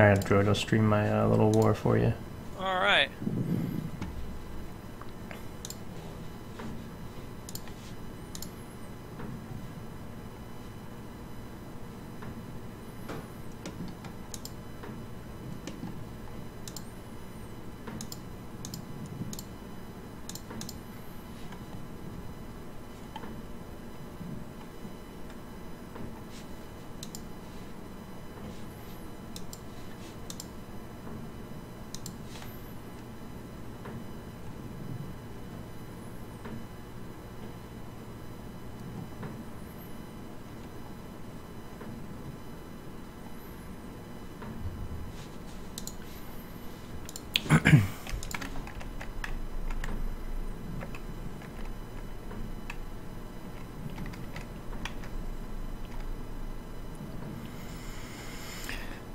Alright, George, I'll stream my little war for you. Alright.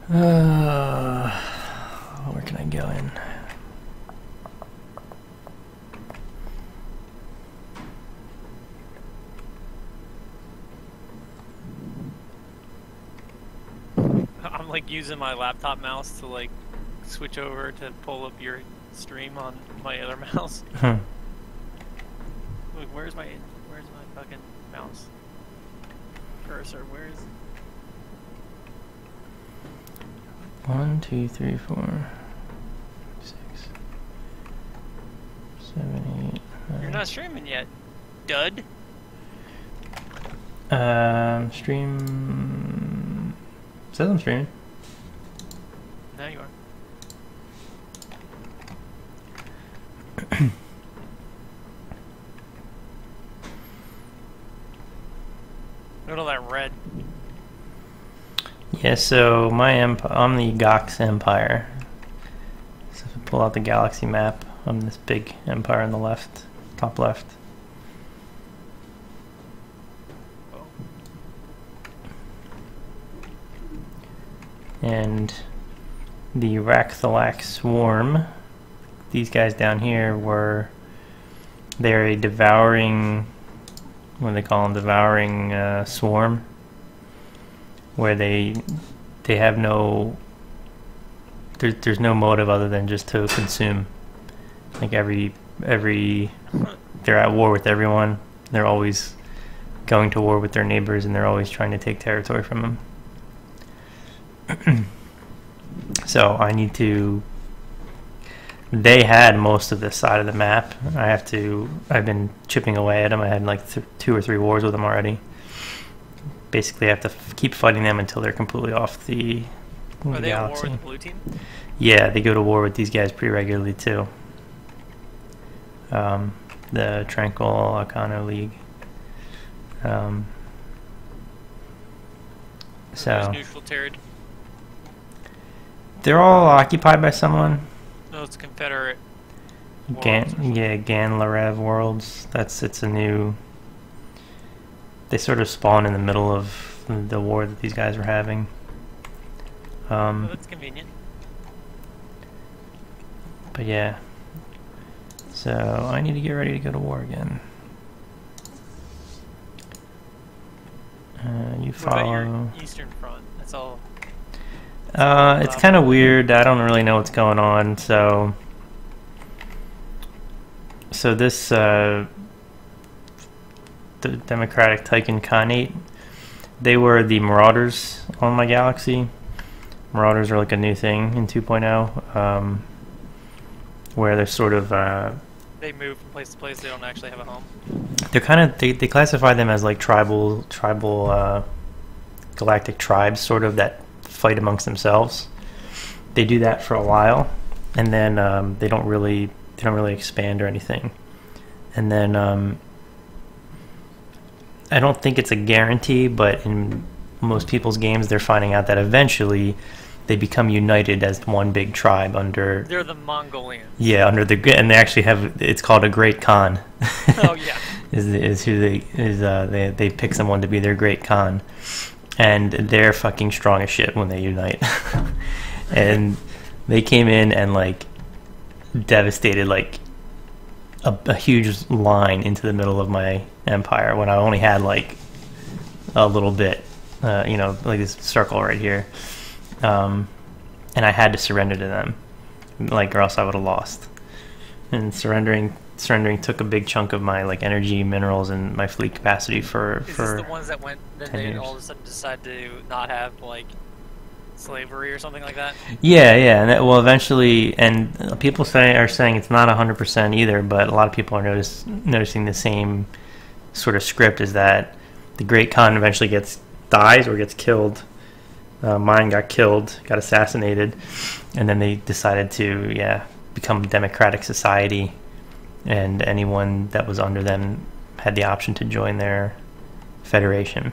Where can I go in? I'm like using my laptop mouse to like switch over to pull up your stream on my other mouse. Wait, where's my fucking mouse cursor? Where is 1, 2, 3, 4, 6, 7, 8, 9. You're not streaming yet, dud. Stream. It says I'm streaming. Now you are. Look at all that red. Yeah, so I'm the Gox Empire. So if I pull out the galaxy map, I'm this big empire on the left, top left. Oh. And the Rakthalax Swarm, these guys down here they're a devouring, what do they call them, devouring swarm, where they have no, there's no motive other than just to consume. Like every they're at war with everyone. They're always going to war with their neighbors, and they're always trying to take territory from them. So I need to, they had most of this side of the map. I've been chipping away at them. I had like 2 or 3 wars with them already. Basically I have to keep fighting them until they're completely off the Are they at war galaxy. with the blue team? Yeah, they go to war with these guys pretty regularly too. The Tranquil Arcano League. So neutral territory. they're all occupied by someone. No, it's Confederate. Gan Larev Worlds. It's a new. They sort of spawn in the middle of the war that these guys were having. Oh, that's convenient. But yeah. So I need to get ready to go to war again. You What about follow. your Eastern Front? That's all. It's kind of weird. I don't really know what's going on. So this the Democratic Tycoon Khanate, they were the Marauders on my galaxy. Marauders are like a new thing in 2.0, where they're sort of They move from place to place. They don't actually have a home. they're kind of they classify them as like tribal galactic tribes, sort of, that fight amongst themselves. They do that for a while, and then they don't really expand or anything. And then I don't think it's a guarantee, but in most people's games, they're finding out that eventually they become united as one big tribe under. They're the Mongolians. Yeah, under the, and they actually have, it's called a Great Khan. Oh yeah. is who they pick someone to be their Great Khan, and they're fucking strong as shit when they unite. And they came in and like devastated like a huge line into the middle of my empire when I only had like a little bit, like this circle right here. and I had to surrender to them, like, or else I would have lost. And surrendering took a big chunk of my like energy, minerals, and my fleet capacity for. Is this the ones that went? Then they years. all of a sudden decide to not have like slavery or something like that. Yeah, and well, eventually, and people are saying it's not 100% either, but a lot of people are noticing the same sort of script, is that the Great Khan eventually dies or gets killed. Mine got killed, got assassinated, and then they decided to become a democratic society, and anyone that was under them had the option to join their federation,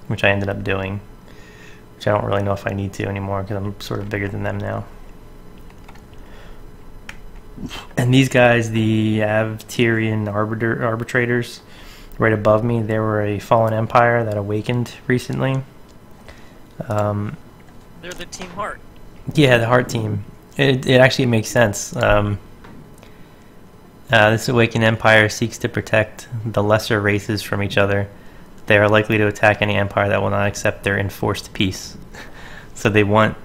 which I ended up doing, which I don't really know if I need to anymore because I'm sort of bigger than them now. And these guys, the Avtirian arbitrators, right above me, they were a fallen empire that awakened recently. They're the Team Heart. Yeah, the Heart team. It actually makes sense. This awakened empire seeks to protect the lesser races from each other. They are likely to attack any empire that will not accept their enforced peace. So they want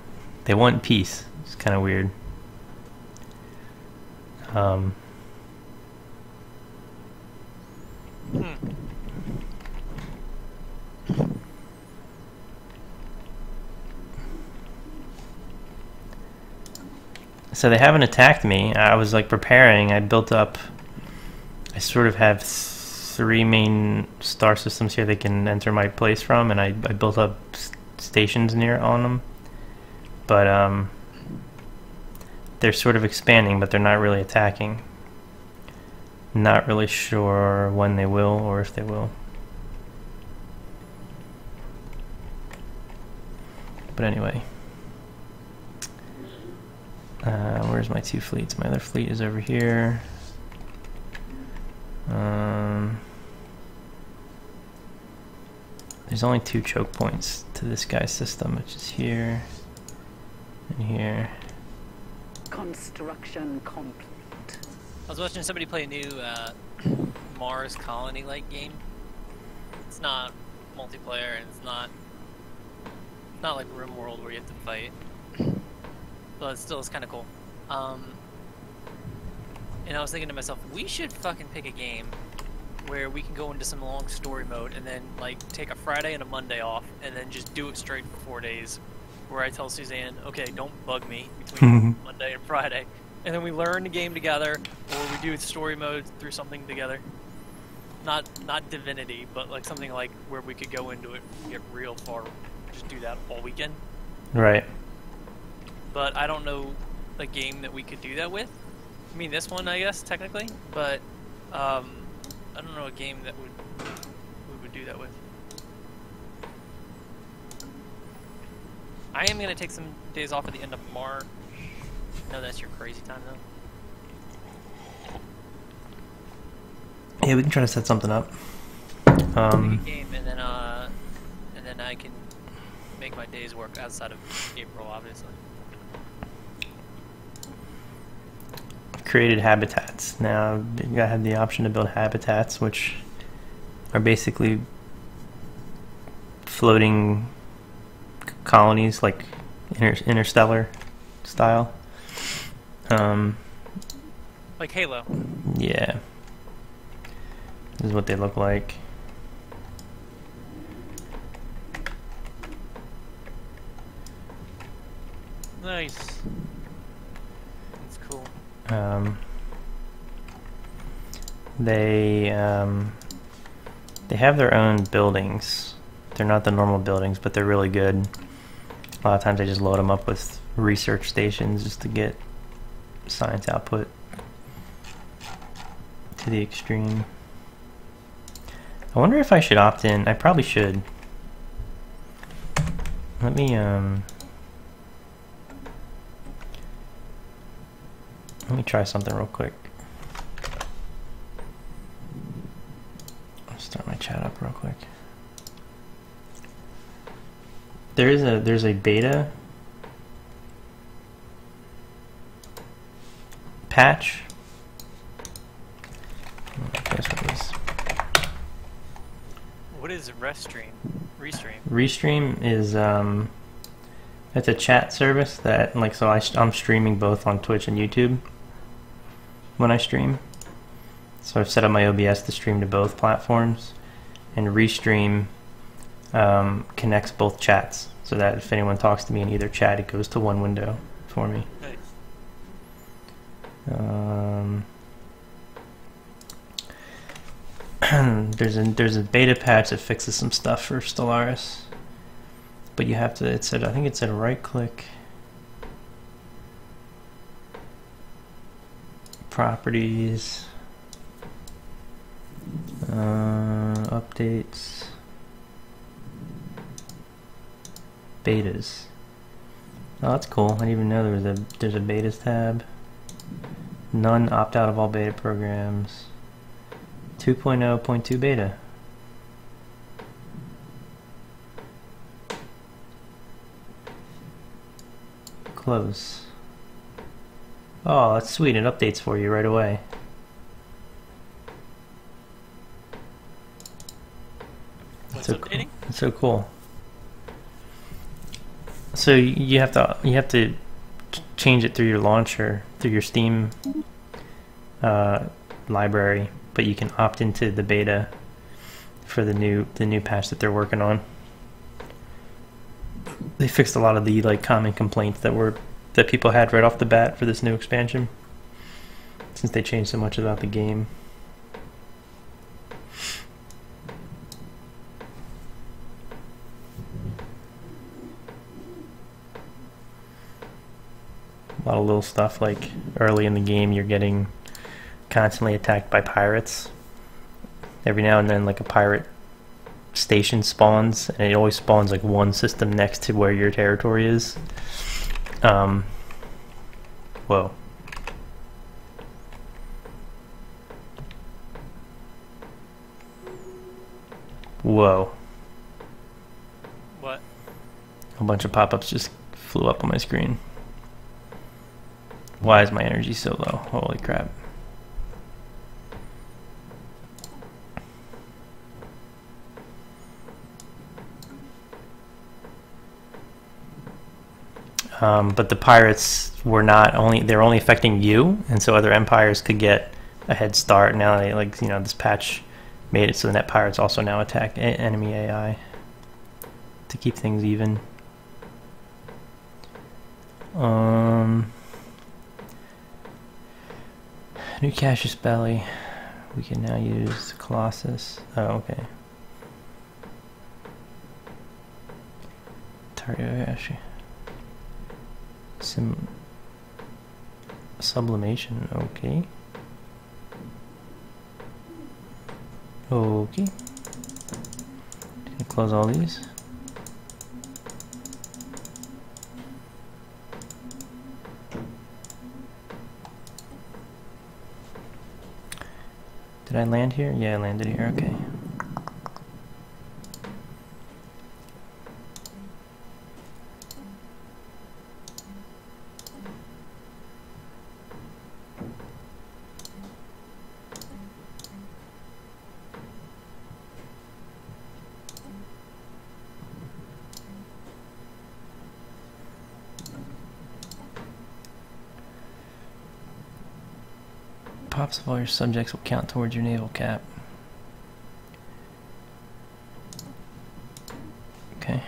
peace. It's kind of weird. So they haven't attacked me. I was like preparing. I sort of have 3 main star systems here they can enter my place from, and I built up stations on them. But they're sort of expanding, but they're not really attacking. Not really sure when they will or if they will. But anyway. Where's my 2 fleets? My other fleet is over here. There's only 2 choke points to this guy's system, which is here and here. Construction complete. I was watching somebody play a new Mars Colony-like game. It's not multiplayer, and it's not like RimWorld where you have to fight. But still, it's kind of cool. And I was thinking to myself, we should fucking pick a game where we can go into some long story mode and then like take a Friday and a Monday off and then just do it straight for 4 days. Where I tell Suzanne, okay, don't bug me between Monday and Friday. And then we learn the game together, or we do story mode through something together. Not Divinity, but like something like where we could go into it and get real far. Just do that all weekend. Right. But I don't know a game that we could do that with. I mean, this one, I guess, technically, but I don't know a game that we would do that with. I am going to take some days off at the end of March. No, that's your crazy time, though. Yeah, we can try to set something up. Game, and then I can make my days work outside of April, obviously. Created habitats. Now I have the option to build habitats, which are basically floating colonies, like interstellar style. Like Halo. Yeah. This is what they look like. Nice. That's cool. They have their own buildings. They're not the normal buildings, but they're really good. A lot of times I just load them up with research stations just to get science output to the extreme. I wonder if I should opt in. I probably should. Let me try something real quick. I'll start my chat up real quick. There's a beta patch. What is Restream? Restream. Restream is It's a chat service that, like, so I'm streaming both on Twitch and YouTube when I stream. So I've set up my OBS to stream to both platforms, and Restream connects both chats so that if anyone talks to me in either chat, it goes to one window for me. Nice. There's a beta patch that fixes some stuff for Stellaris, but you have to. I think it said right click, properties, updates, betas. Oh, that's cool. I didn't even know there's a betas tab. None, opt out of all beta programs. 2.0.2 beta. Close. Oh, that's sweet. It updates for you right away. What's So updating? It's so cool. So you have to change it through your launcher, through your Steam library, but you can opt into the beta for the new patch that they're working on. They fixed a lot of the like common complaints that people had right off the bat for this new expansion, since they changed so much about the game. A lot of little stuff, like early in the game you're getting constantly attacked by pirates. Every now and then like a pirate station spawns, and it always spawns like one system next to where your territory is. Whoa. Whoa. What? A bunch of pop-ups just flew up on my screen. Why is my energy so low? Holy crap. But the pirates were they're only affecting you, and so other empires could get a head start. Now they, like, this patch made it so the net pirates also now attack enemy AI to keep things even. New Cassius Belly. We can now use Colossus. Oh, okay. Tarioyashi. Sublimation, okay. Okay. Gonna close all these. Did I land here? Yeah, I landed here, okay. Pops of all your subjects will count towards your naval cap. Okay.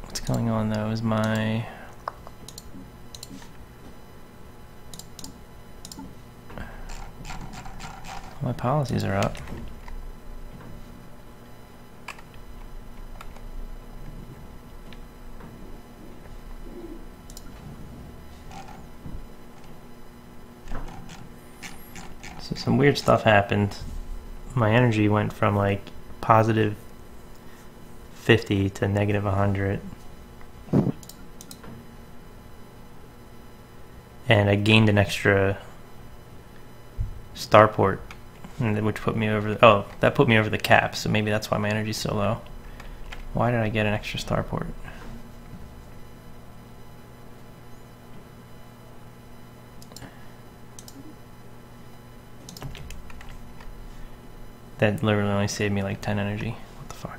What's going on though is my policies are up. So some weird stuff happened. My energy went from like positive 50 to negative 100. And I gained an extra starport, which put me over that put me over the cap, so maybe that's why my energy's so low. Why did I get an extra starport? That literally only saved me like 10 energy. What the fuck?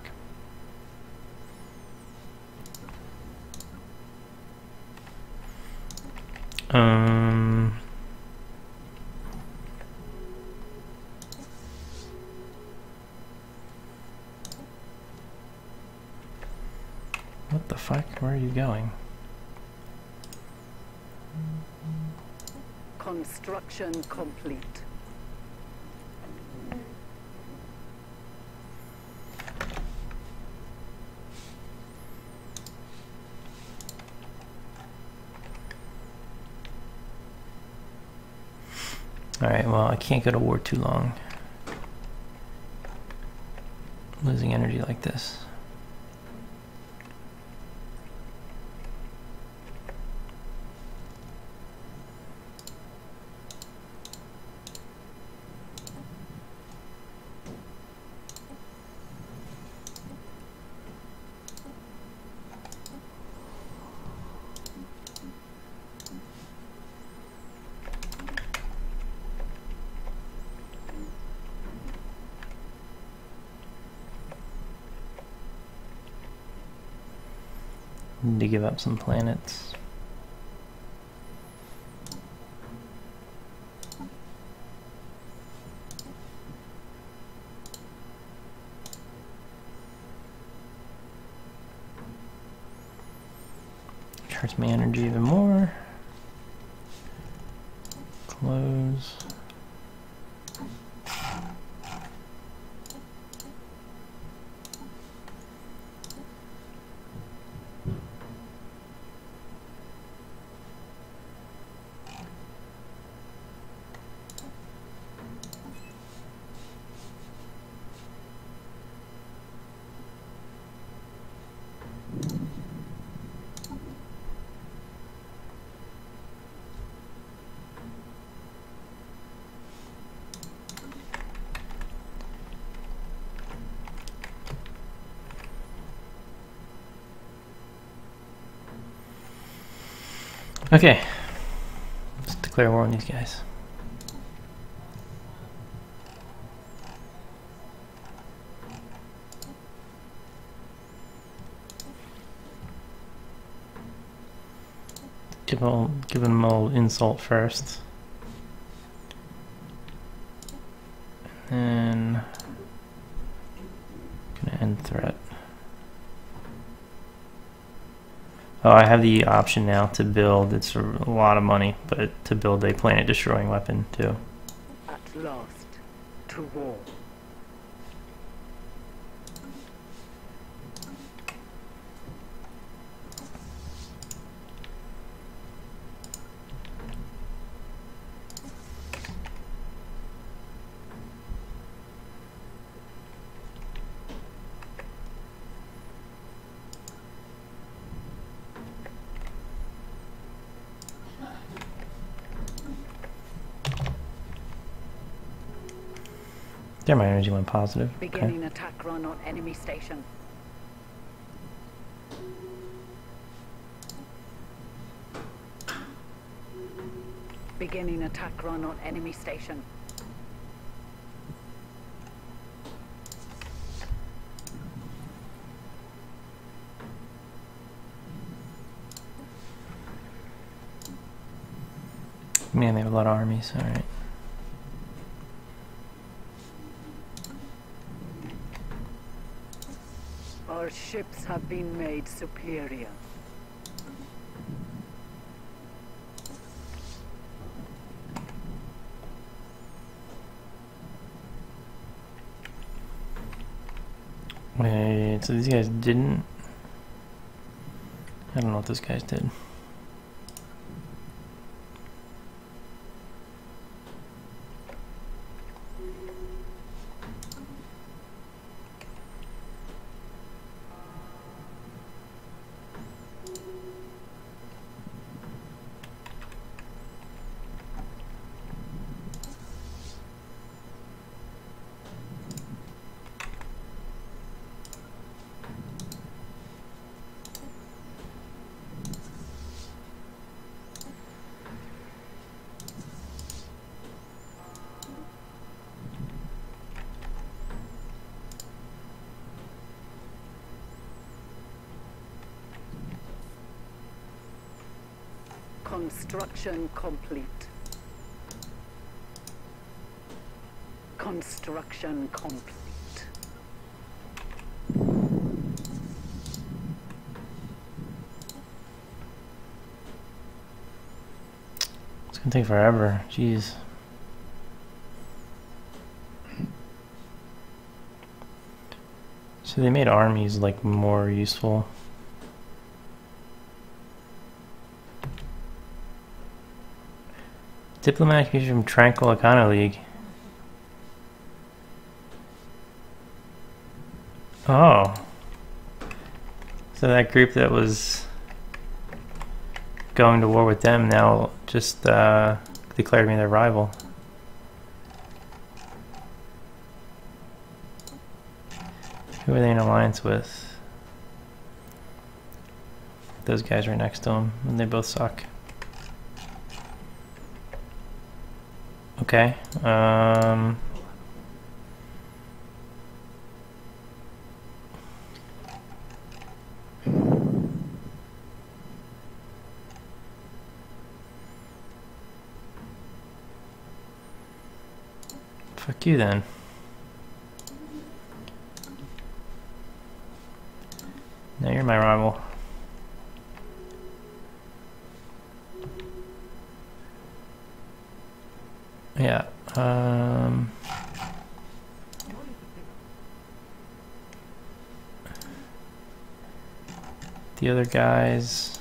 What the fuck? Where are you going? Construction complete. Alright, well, I can't go to war too long. Losing energy like this. Need to give up some planets. Charge my energy even more. Close. Okay, let's declare war on these guys. Give them a little insult first. And gonna end threat. Oh, I have the option now to build, it's a lot of money, but to build a planet destroying weapon too. At last, to war. There, my energy went positive. Beginning attack run on enemy station. Beginning attack run on enemy station. Man, they have a lot of armies, alright. Our ships have been made superior. Wait, so these guys didn't? I don't know what those guys did. Construction complete. Construction complete. It's gonna take forever. Jeez. So they made armies like more useful. Diplomatic issue from Tranquil Econo League. Oh. So that group that was going to war with them now just declared me their rival. Who are they in alliance with? Those guys right next to them, and they both suck. Okay. Fuck you then. Now you're my rival. Yeah. The other guys.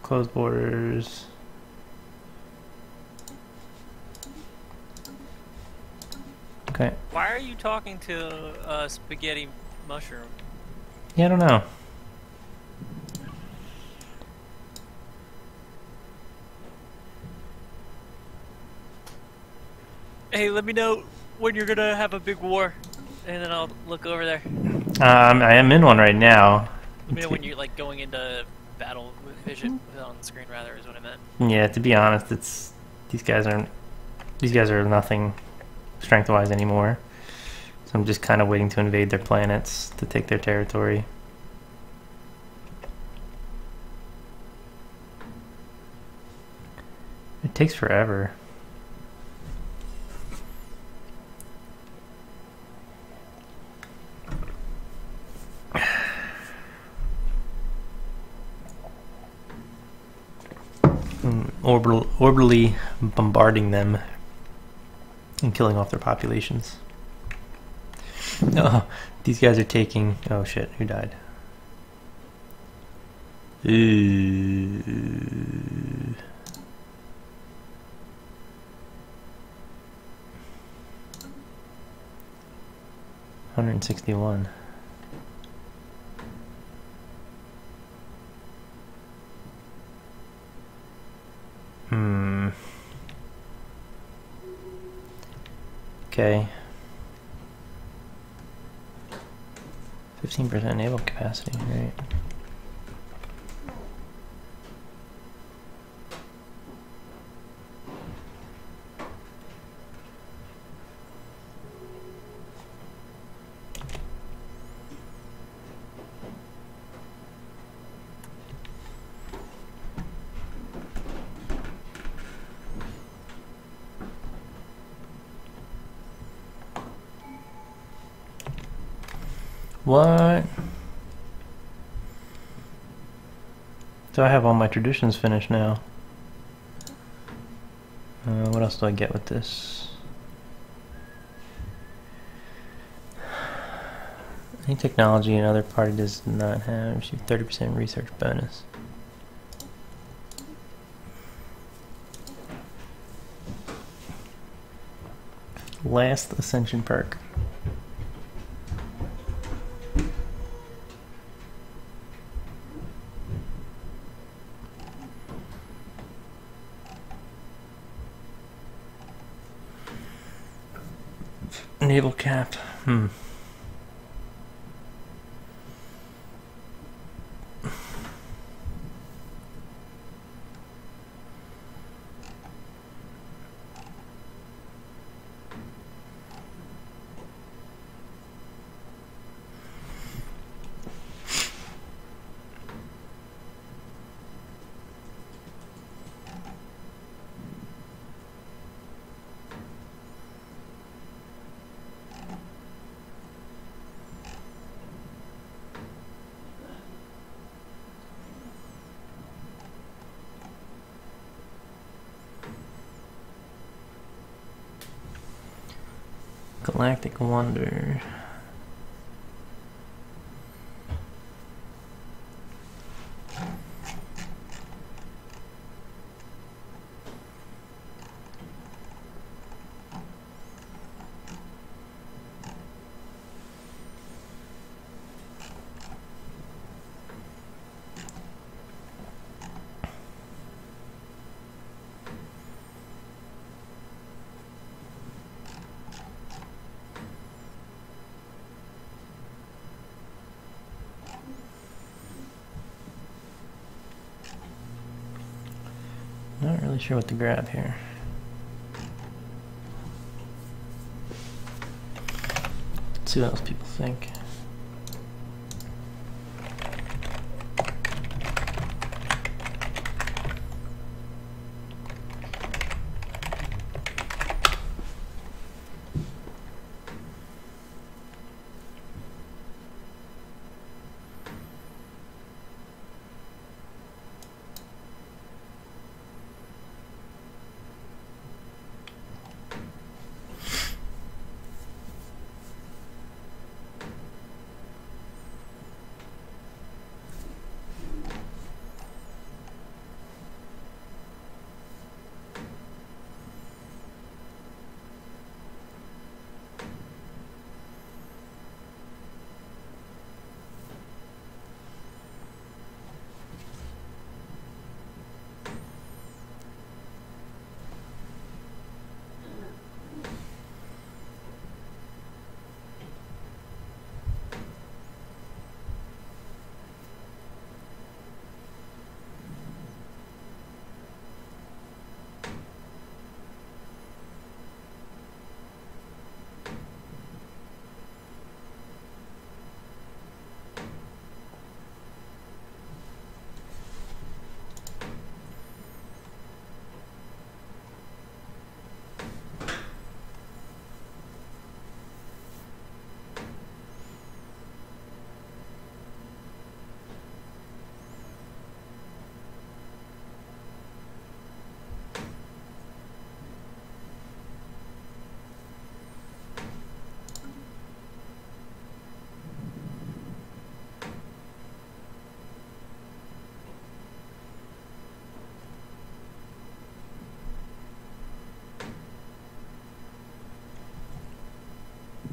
Closed borders. Okay. Why are you talking to Spaghetti Mushroom? Yeah, I don't know. Hey, let me know when you're gonna have a big war, and then I'll look over there. I am in one right now. Let me know when you're like going into battle with vision on the screen, rather, is what I meant. Yeah, to be honest, it's these guys are nothing strength-wise anymore. So I'm just kind of waiting to invade their planets to take their territory. It takes forever. Orbitally bombarding them and killing off their populations. Oh, these guys are taking... Oh shit, who died? Ooh. 161. Okay. 15% naval capacity, right? What? So I have all my traditions finished now. What else do I get with this? Any technology another party does not have. Receive 30% research bonus. Last Ascension perk. Naval cap. Galactic Wonder. Not really sure what to grab here. Let's see what else people think.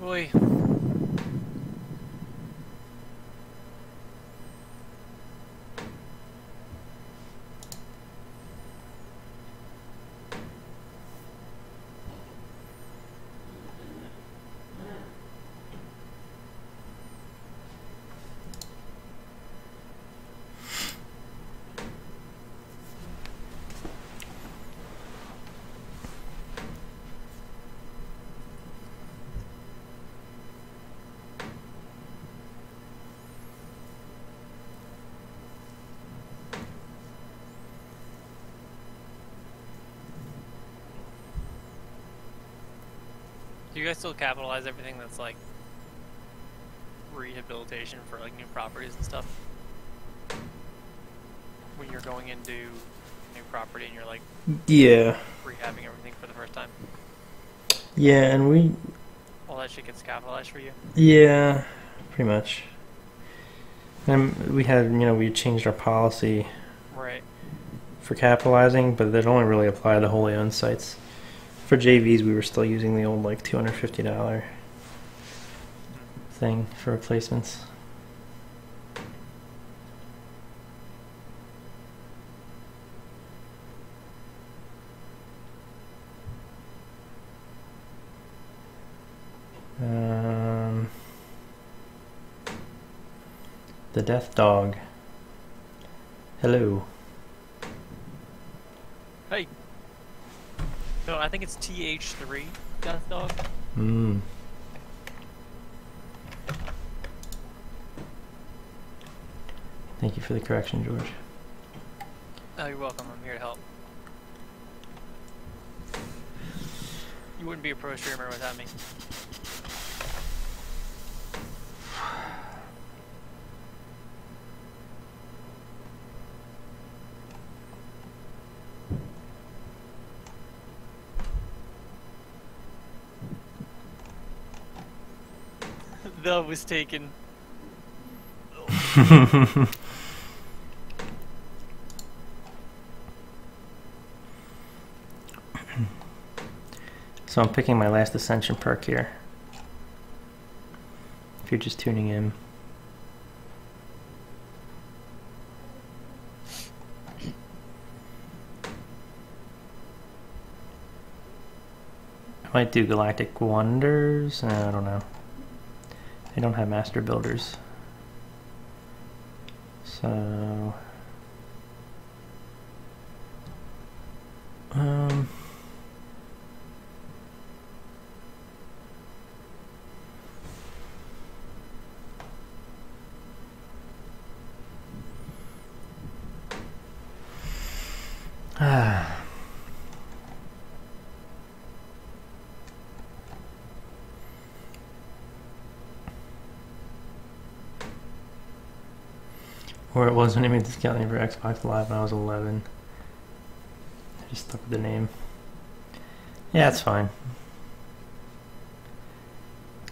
Boy. Do you guys still capitalize everything that's like rehabilitation for like new properties and stuff? When you're going into new property and you're like Yeah. rehabbing everything for the first time? Yeah, and All that shit gets capitalized for you? yeah, pretty much. And we had, we changed our policy Right. for capitalizing, but it only really applied to wholly owned sites. For JVs, we were still using the old like $250 thing for replacements. The Death Dog. Hello. Hey. No, I think it's TH3 Death Dog. Hmm. Thank you for the correction, George. Oh, you're welcome. I'm here to help. You wouldn't be a pro streamer without me. The was taken. So I'm picking my last Ascension perk here. If you're just tuning in. I might do Galactic Wonders. I don't know. I don't have Master Builders. So... Or it was when I made the scout name for Xbox Live when I was 11. I just stuck with the name. Yeah, it's fine.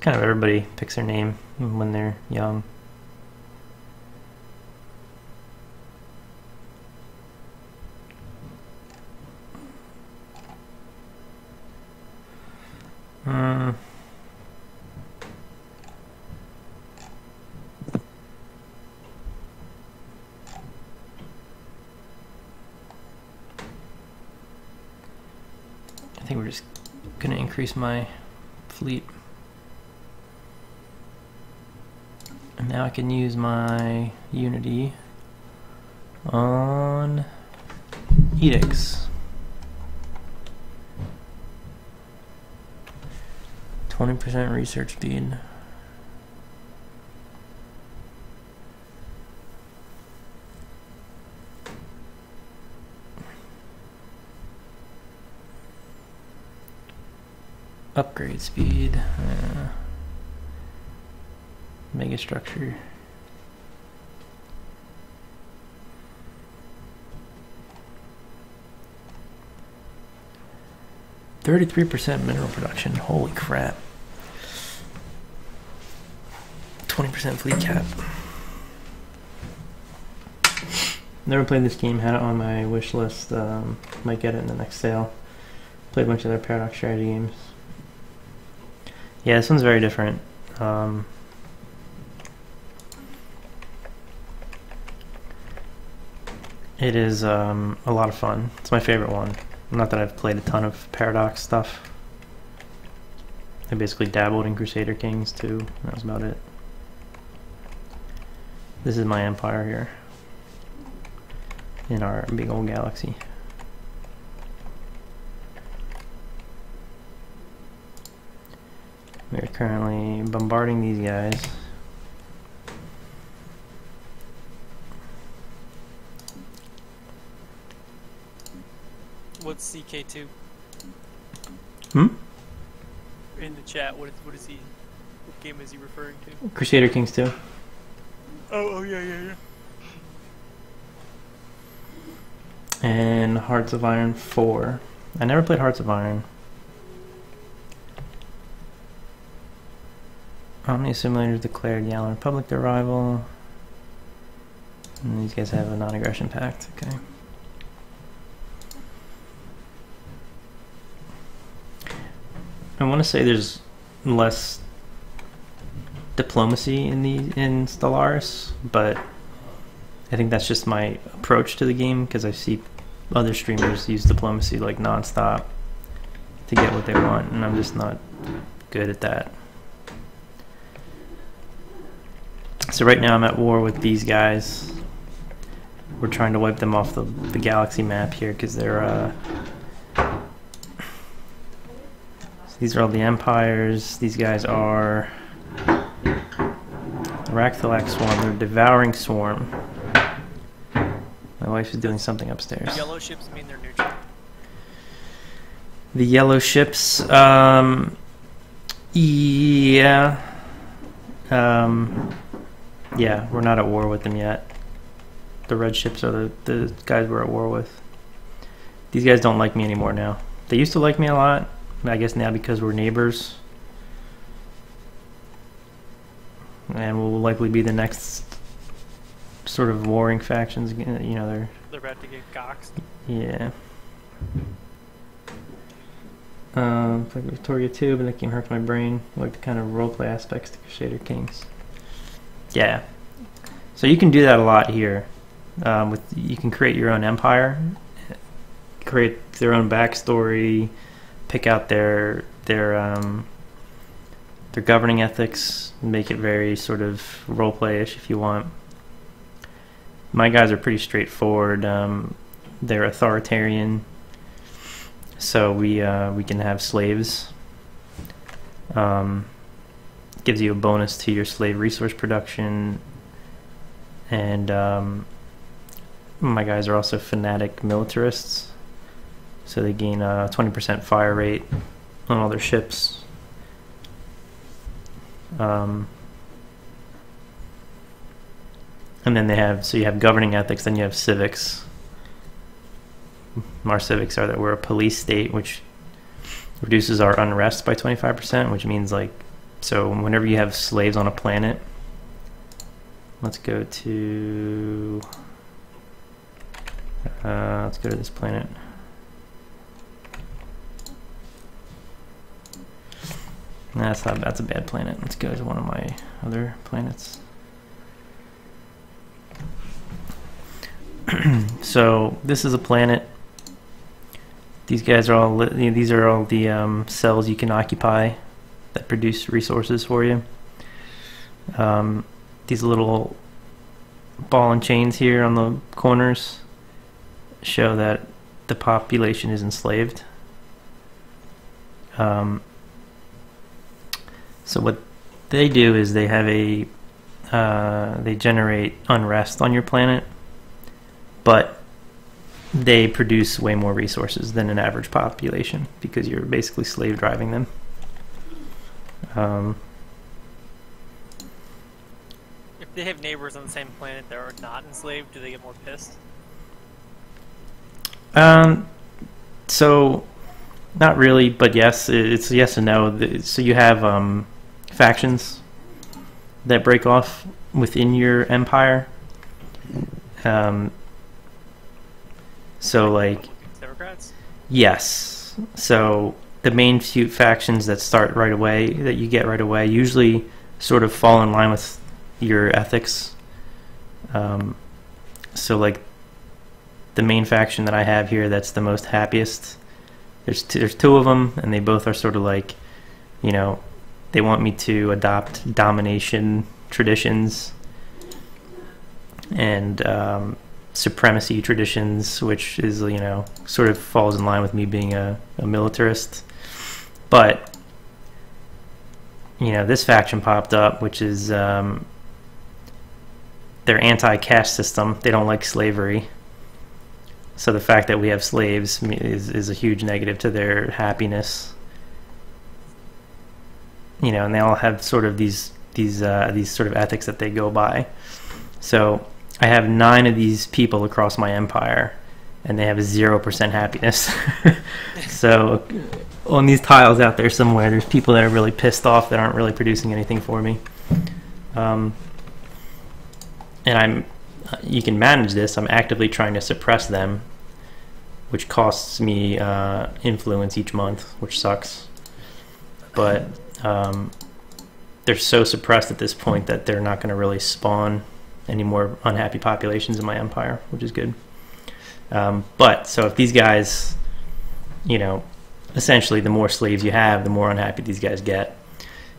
Kind of everybody picks their name when they're young. I think we're just gonna increase my fleet. And now I can use my Unity on edicts. 20% research speed. Upgrade speed. Mega structure. %33% mineral production. Holy crap. 20% fleet cap. Never played this game, had it on my wish list. Might get it in the next sale. Played a bunch of other Paradox strategy games. Yeah, this one's very different. It is a lot of fun. It's my favorite one. Not that I've played a ton of Paradox stuff. I basically dabbled in Crusader Kings too. That was about it. This is my empire here in our big old galaxy. We're currently bombarding these guys. What's CK2? Hmm? In the chat, what is he? What game is he referring to? Crusader Kings 2. Oh yeah. And Hearts of Iron 4. I never played Hearts of Iron. Omni Simulators declared Yalon Republic their rival. And these guys have a non-aggression pact, okay. I want to say there's less diplomacy in Stellaris, but I think that's just my approach to the game because I see other streamers use diplomacy like non-stop to get what they want, and I'm just not good at that. So right now I'm at war with these guys. We're trying to wipe them off the galaxy map here because they're these are all the empires. These guys are Rakthalax Swarm. They're Devouring Swarm. My wife is doing something upstairs. Yellow ships mean they're neutral. The yellow ships, yeah. Yeah, we're not at war with them yet. The red ships are the guys we're at war with. These guys don't like me anymore now. They used to like me a lot. I guess now because we're neighbors. and will likely be the next sort of warring factions. You know, They're about to get coxed. yeah. Like Victoria 2, but that game hurts my brain. I like the kind of roleplay aspects to Crusader Kings. Yeah. So you can do that a lot here. You can create your own empire, create their own backstory, pick out their governing ethics, make it very sort of roleplay-ish if you want. My guys are pretty straightforward. They're authoritarian, so we can have slaves. Gives you a bonus to your slave resource production, and my guys are also fanatic militarists, so they gain a 20% fire rate on all their ships. And then you have governing ethics, then you have civics. Our civics are that we're a police state, which reduces our unrest by 25%, which means so whenever you have slaves on a planet, let's go to this planet. That's a bad planet. Let's go to one of my other planets. So this is a planet. These guys are all these are all the cells you can occupy that produce resources for you. These little ball and chains here on the corners show that the population is enslaved. So what they do is they have they generate unrest on your planet, but they produce way more resources than an average population because you're basically slave driving them. If they have neighbors on the same planet that are not enslaved, do they get more pissed? So not really, but yes, it's yes and no. So you have factions that break off within your empire. So Democrats? Yes. So the main few factions that start right away, that you get right away, usually sort of fall in line with your ethics. So the main faction that I have here that's the most happiest, there's two of them, and they both are sort of they want me to adopt domination traditions and supremacy traditions, which is sort of falls in line with me being a militarist. But this faction popped up, which is their anti-caste system. They don't like slavery, so the fact that we have slaves is a huge negative to their happiness. And they all have sort of these sort of ethics that they go by. So I have 9 of these people across my empire, and they have 0% happiness. So on these tiles out there somewhere, there's people that are really pissed off that aren't really producing anything for me. And you can manage this. I'm actively trying to suppress them, which costs me influence each month, which sucks. But they're so suppressed at this point that they're not going to really spawn any more unhappy populations in my empire, which is good. But so if these guys, essentially the more slaves you have, the more unhappy these guys get.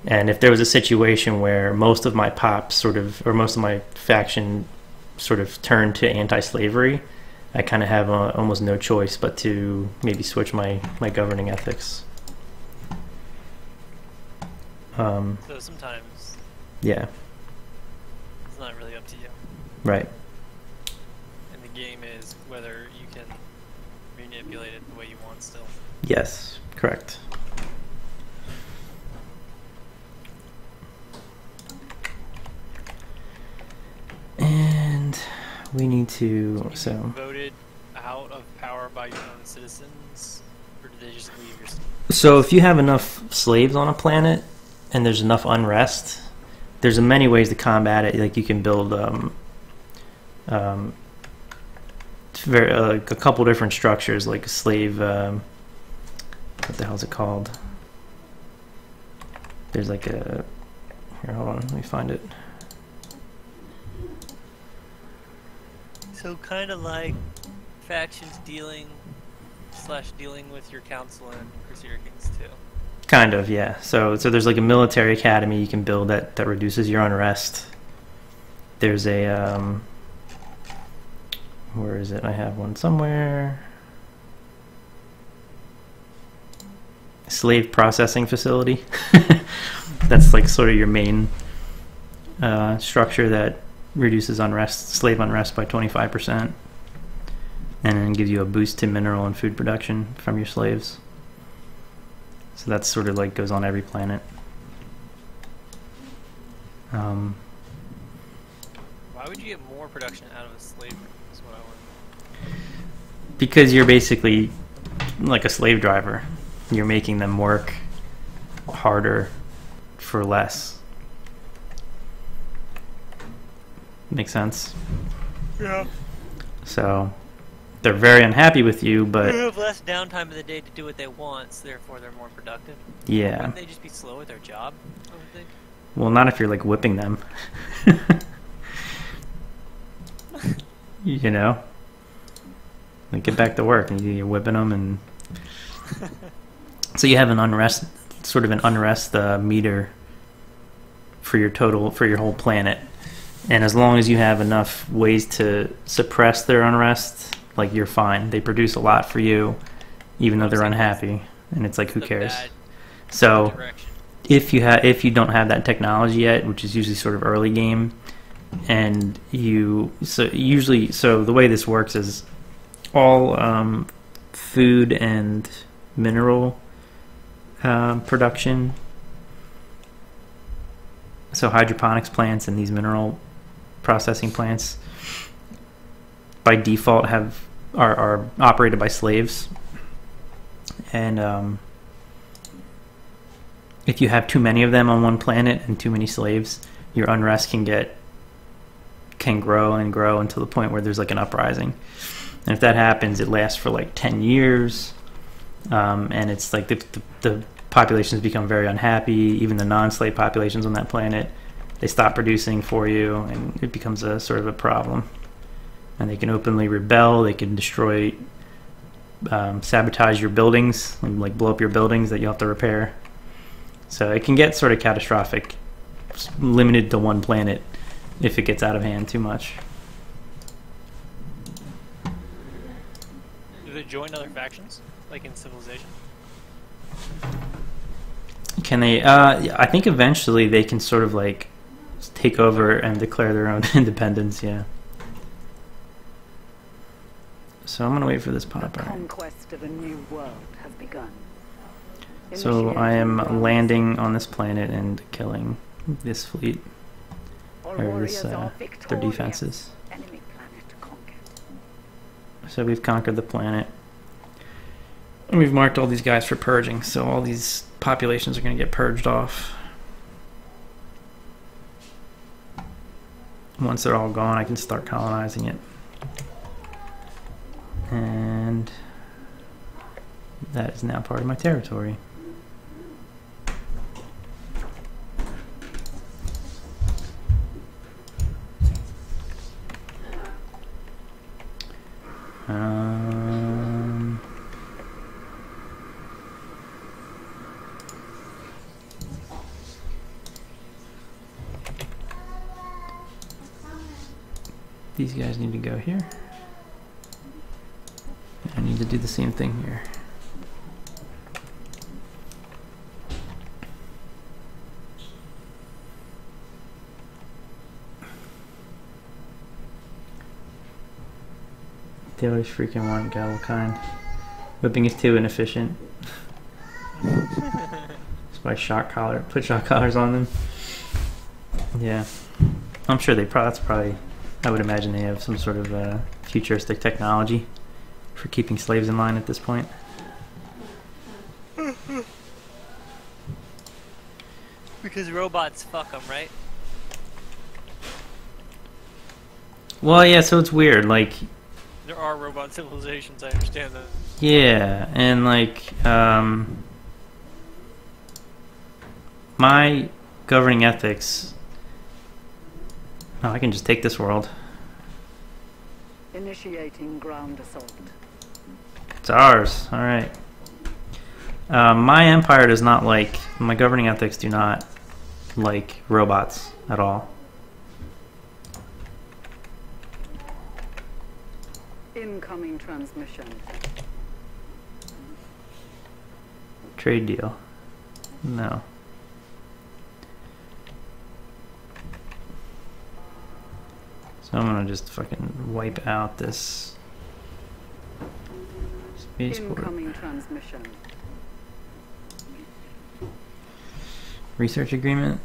And if there was a situation where most of my pops or most of my faction sort of turned to anti-slavery, I kind of have almost no choice but to maybe switch my governing ethics. So sometimes yeah, it's not really up to you. right. And the game is whether you can manipulate it the way you want still. Yes, correct. And we need to So voted out of power by your own citizens, or do they just leave your? So if you have enough slaves on a planet and there's enough unrest, there's many ways to combat it. Like you can build a couple different structures, like a slave. What the hell is it called? There's like a. Here, hold on. Let me find it. So kind of like factions dealing with your council and Crusader Kings too. Kind of, yeah. So there's like a military academy you can build that reduces your unrest. There's a where is it? I have one somewhere. Slave processing facility. That's like sort of your main structure that reduces slave unrest by 25%, and then gives you a boost to mineral and food production from your slaves. So that's sort of like goes on every planet. Why would you get more production out of a slave? Is what I want. Because you're basically like a slave driver. You're making them work harder for less. Make sense? Yeah. So they're very unhappy with you, but they have less downtime of the day to do what they want, so therefore they're more productive. yeah. Wouldn't they just be slow at their job, I would think? Well, not if you're like whipping them. You know? Like get back to work and you're whipping them, and so you have an unrest meter for your whole planet. And as long as you have enough ways to suppress their unrest, like you're fine. They produce a lot for you, even though they're unhappy. And it's like, who cares? So if you don't have that technology yet, which is usually sort of early game, and so the way this works is all food and mineral production. So hydroponics plants and these mineral processing plants by default are operated by slaves, and if you have too many of them on one planet and too many slaves, your unrest can grow and grow until the point where there's like an uprising. And if that happens, it lasts for like 10 years, and it's like the populations become very unhappy. Even the non-slave populations on that planet, they stop producing for you, and it becomes a sort of a problem. And they can openly rebel. They can destroy, sabotage your buildings, and like blow up your buildings that you have to repair. So it can get sort of catastrophic, limited to one planet if it gets out of hand too much. Do they join other factions, like in Civilization? Can they? I think eventually they can sort of like take over and declare their own independence. Yeah. So I'm gonna wait for this pop. The conquest of a new world has begun. So I am landing on this planet and killing this fleet, or this their defenses. Enemy planet conquered. So we've conquered the planet, and we've marked all these guys for purging. So all these populations are going to get purged off. Once they're all gone, I can start colonizing it. And that is now part of my territory. These guys need to go here. I need to do the same thing here. They always freaking want Galakine. Whipping is too inefficient. Just by put shock collars on them. Yeah, I'm sure that's probably. I would imagine they have some sort of futuristic technology for keeping slaves in line at this point. Because robots fuck them, right? Well, yeah, so it's weird, like, There are robot civilizations, I understand that. yeah, and like, my governing ethics. Oh, I can just take this world. Initiating ground assault. It's ours. All right. My empire does not like. My governing ethics do not like robots at all. Incoming transmission. Trade deal. No. So I'm gonna just fucking wipe out this spaceport. Incoming transmission. Research agreement.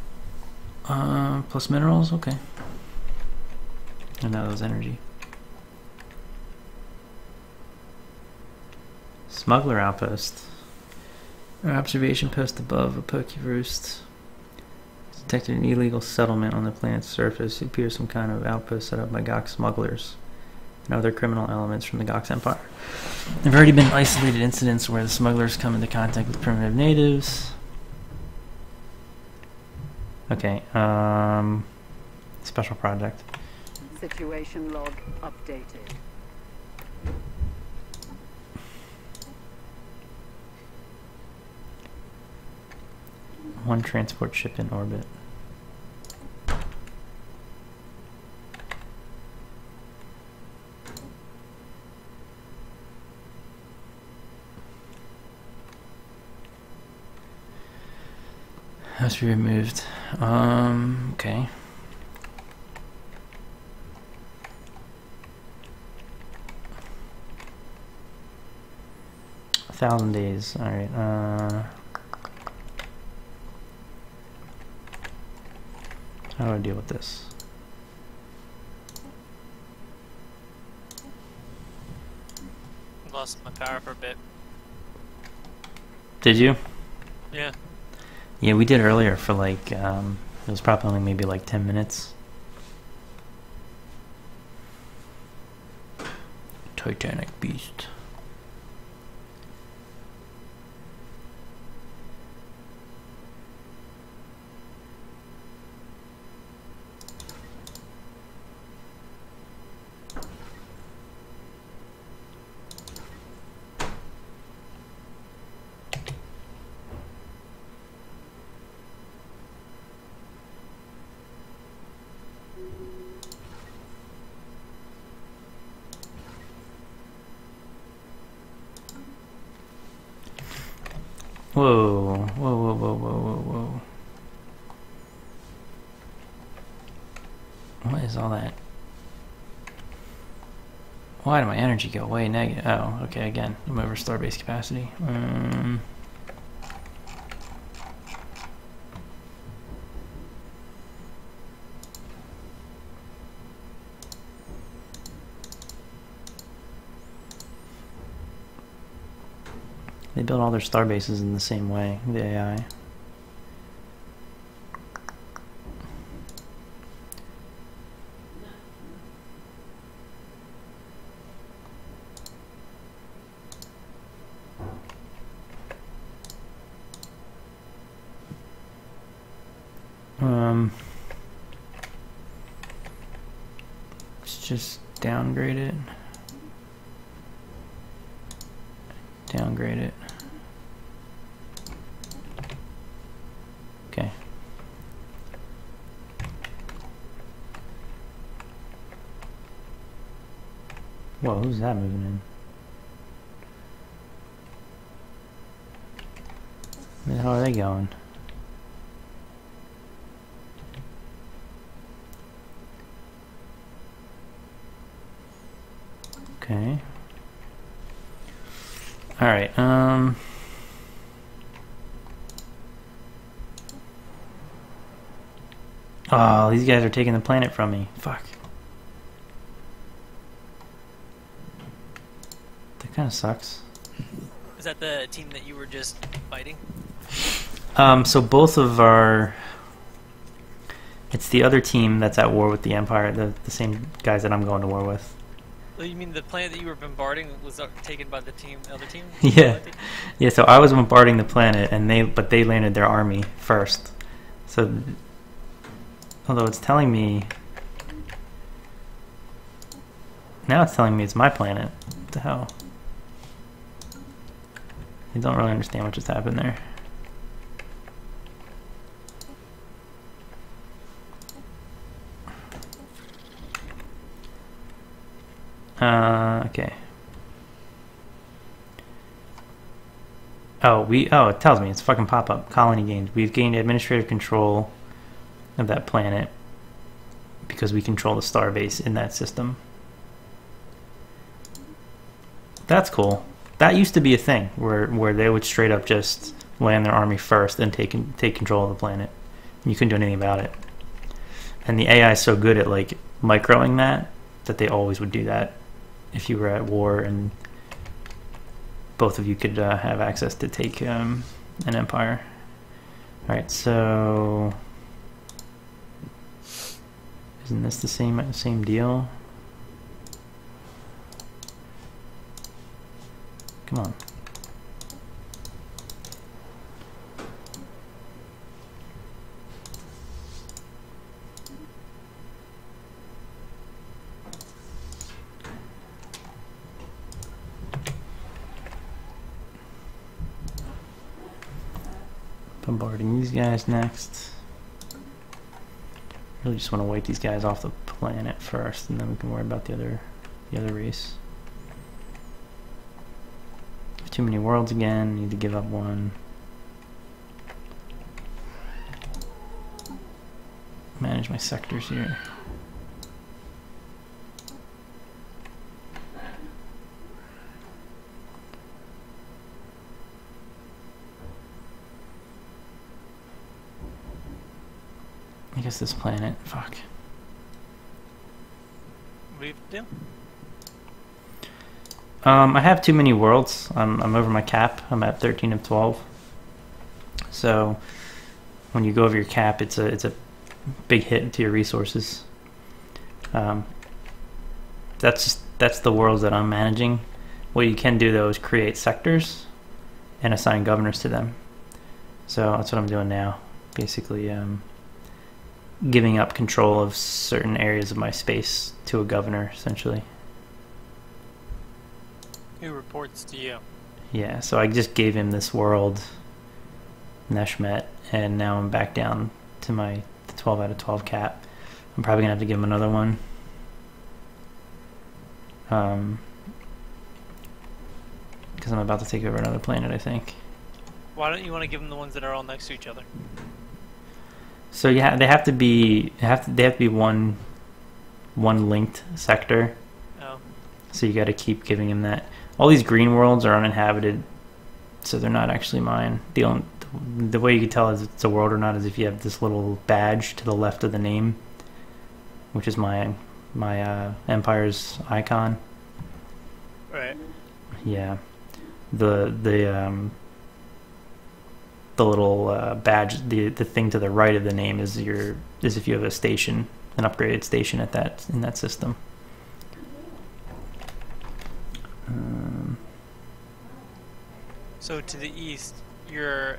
Plus minerals. Okay. And that was energy. Smuggler outpost. An observation post above a Poke Roost. Detected an illegal settlement on the planet's surface. It appears some kind of outpost set up by Gox smugglers and other criminal elements from the Gox Empire. There have already been isolated incidents where the smugglers come into contact with primitive natives. Okay, special project. Situation log updated. One transport ship in orbit. Has to be removed. Okay. A 1,000 days. All right. How do I deal with this? Lost my power for a bit. Did you? Yeah. Yeah, we did earlier for like, it was probably only maybe like 10 minutes. Titanic beast. Whoa, whoa, whoa, whoa, whoa, whoa, whoa. What is all that? Why did my energy go way negative? Oh, okay, again, I'm over starbase capacity. They build all their star bases in the same way, the AI. Let's just downgrade it. Downgrade it. Okay. Whoa, who's that moving in? Where the hell are they going? Okay. All right. Oh, these guys are taking the planet from me. Fuck. That kind of sucks. Is that the team that you were just fighting? So both of our It's the other team that's at war with the Empire, the same guys that I'm going to war with. Oh, you mean the planet that you were bombarding was taken by the other team? Yeah, yeah. So I was bombarding the planet, and they landed their army first. So, although it's telling me now, it's telling me it's my planet. What the hell? I don't really understand what just happened there. Okay. Oh, it tells me it's fucking pop-up. Colony gained. We've gained administrative control of that planet because we control the starbase in that system. That's cool. That used to be a thing where they would straight up just land their army first and take control of the planet. And you couldn't do anything about it. And the AI is so good at like microing that they always would do that if you were at war and both of you could have access to take an empire. Alright, so isn't this the same deal? Come on. Bombarding these guys next. Really just want to wipe these guys off the planet first, and then we can worry about the other race. Too many worlds again. Need to give up one. Manage my sectors here. I guess this planet. Fuck. What do you do? I have too many worlds. I'm over my cap. I'm at 13 of 12. So when you go over your cap, it's a big hit to your resources. That's the worlds that I'm managing. What you can do though is create sectors and assign governors to them. So that's what I'm doing now. Basically, giving up control of certain areas of my space to a governor, essentially. Who reports to you? Yeah, so I just gave him this world, Neshmet, and now I'm back down to my 12 out of 12 cap. I'm probably going to have to give him another one. Because I'm about to take over another planet, I think. Why don't you want to give them the ones that are all next to each other? So yeah, they have to be one linked sector. Oh. So you got to keep giving him that. All these green worlds are uninhabited, so they're not actually mine. The way you can tell if it's a world or not is if you have this little badge to the left of the name, which is my empire's icon. Right. Yeah, the little badge, the thing to the right of the name is if you have a station, an upgraded station in that system. So to the east, you're.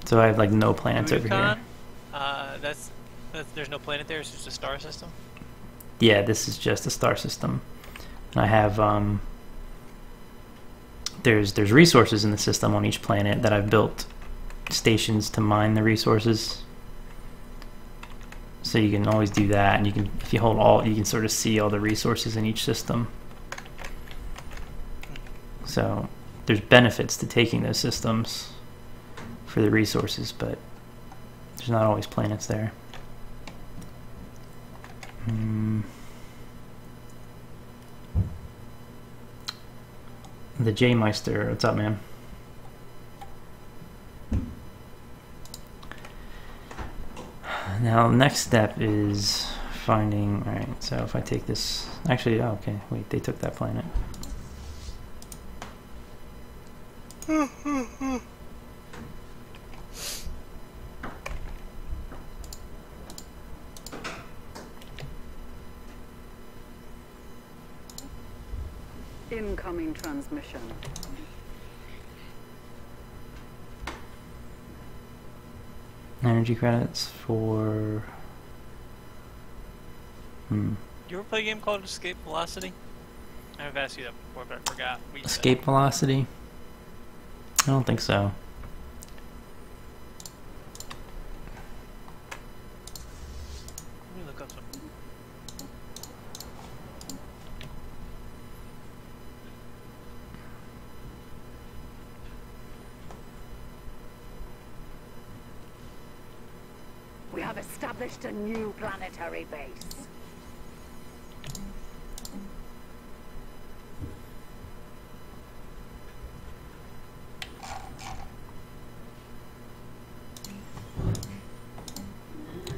So I have like no planets over here. That's there's no planet there. It's just a star system. Yeah, this is just a star system. And I have there's resources in the system on each planet that I've built stations to mine the resources. So you can always do that, and you can, if you hold alt, you can sort of see all the resources in each system. So there's benefits to taking those systems for the resources, but there's not always planets there. The J Meister, what's up, man? Now, next step is finding. All right, so if I take this, actually, oh, okay, wait, they took that planet. Incoming transmission. Energy credits for... You ever play a game called Escape Velocity? I've asked you that before, but I forgot. What you said. Escape Velocity? I don't think so. Let me look up some. We have established a new planetary base.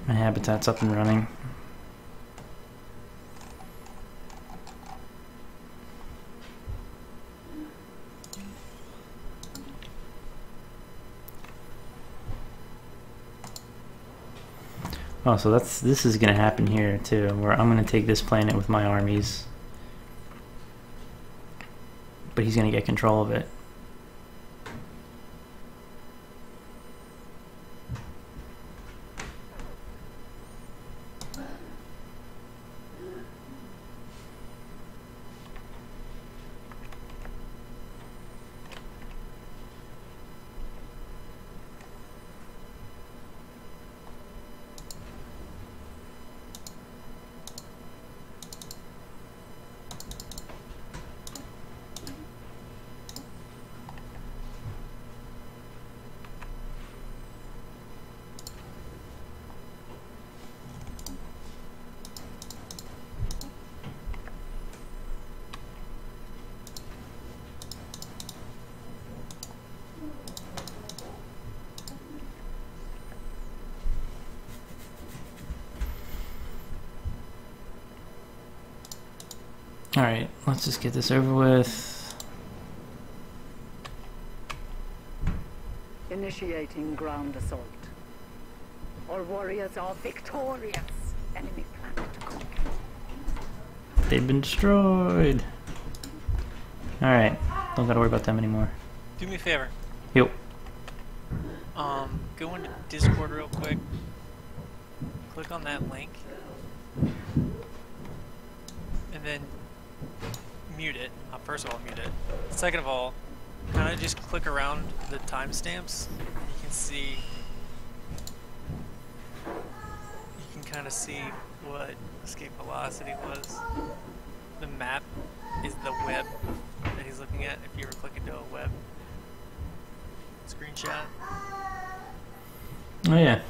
My habitat's up and running. Oh, so this is gonna happen here too, where I'm gonna take this planet with my armies, but he's gonna get control of it. Alright, let's just get this over with. Initiating ground assault. Our warriors are victorious. Enemy planet conquered. They've been destroyed. Alright, don't gotta worry about them anymore. Do me a favor. Yo. Go into Discord real quick. Click on that link. And then mute it. First of all, mute it. Second of all, kind of just click around the timestamps. You can see. You can kind of see what escape velocity was. The map is the web that he's looking at. If you were clicking to a web screenshot. Oh yeah.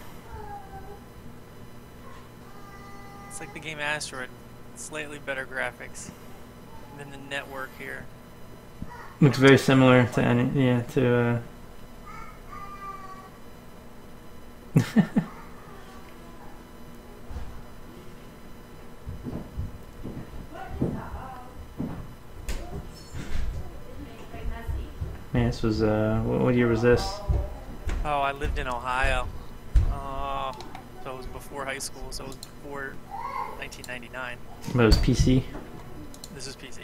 It's like the game Asteroid. Slightly better graphics than the network here. Looks very similar to any, yeah, to Man, this was what year was this? Oh, I lived in Ohio. So it was before high school, so it was before 1999. But it was PC. This is PC,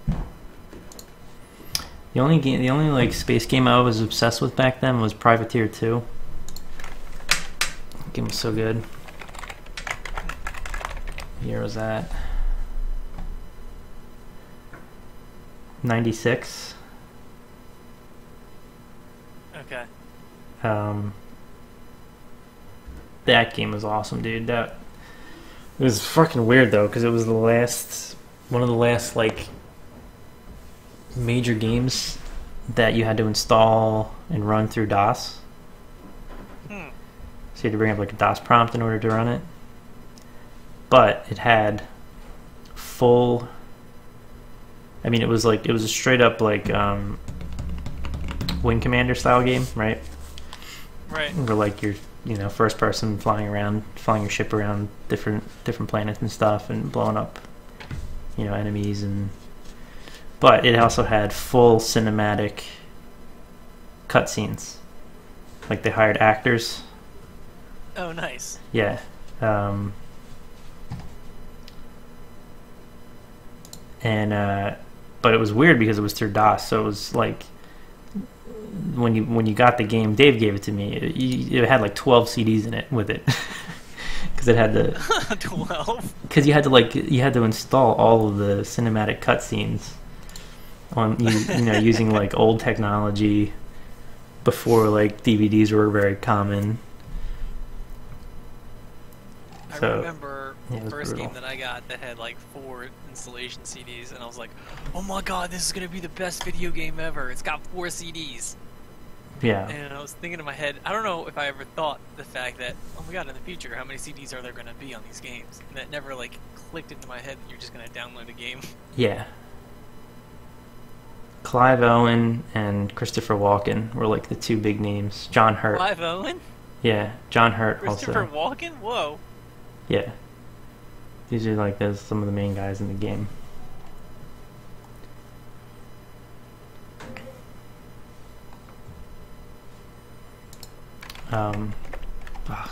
yeah. The only like space game I was obsessed with back then was Privateer 2. The game was so good. What year was that? 96. Okay. That game was awesome, dude. That it was fucking weird though, because it was one of the last like major games that you had to install and run through DOS. So you had to bring up like a DOS prompt in order to run it. But it had full. I mean, it was a straight up like Wing Commander style game, right? Right. Where like you're, first person flying your ship around different planets and stuff and blowing up, enemies but it also had full cinematic cutscenes. Like they hired actors. Oh, nice. Yeah. and but it was weird because it was through DOS, so it was like when you got the game, Dave gave it to me. It had like 12 CDs in it with it, because it had the 12. Because you had to install all of the cinematic cutscenes on using like old technology before like DVDs were very common. I So, remember yeah, it the was first brutal. game that I got that had like 4 installation CDs, and I was like, oh my god, this is gonna be the best video game ever. It's got 4 CDs. Yeah. And I was thinking in my head, I don't know if I ever thought the fact that, oh my god, in the future, how many CDs are there gonna be on these games? And that never like clicked into my head that you're just gonna download a game. Yeah. Clive Owen and Christopher Walken were like the two big names. John Hurt. Clive Owen? Yeah, John Hurt Christopher also. Walken? Whoa. Yeah. These are like some of the main guys in the game.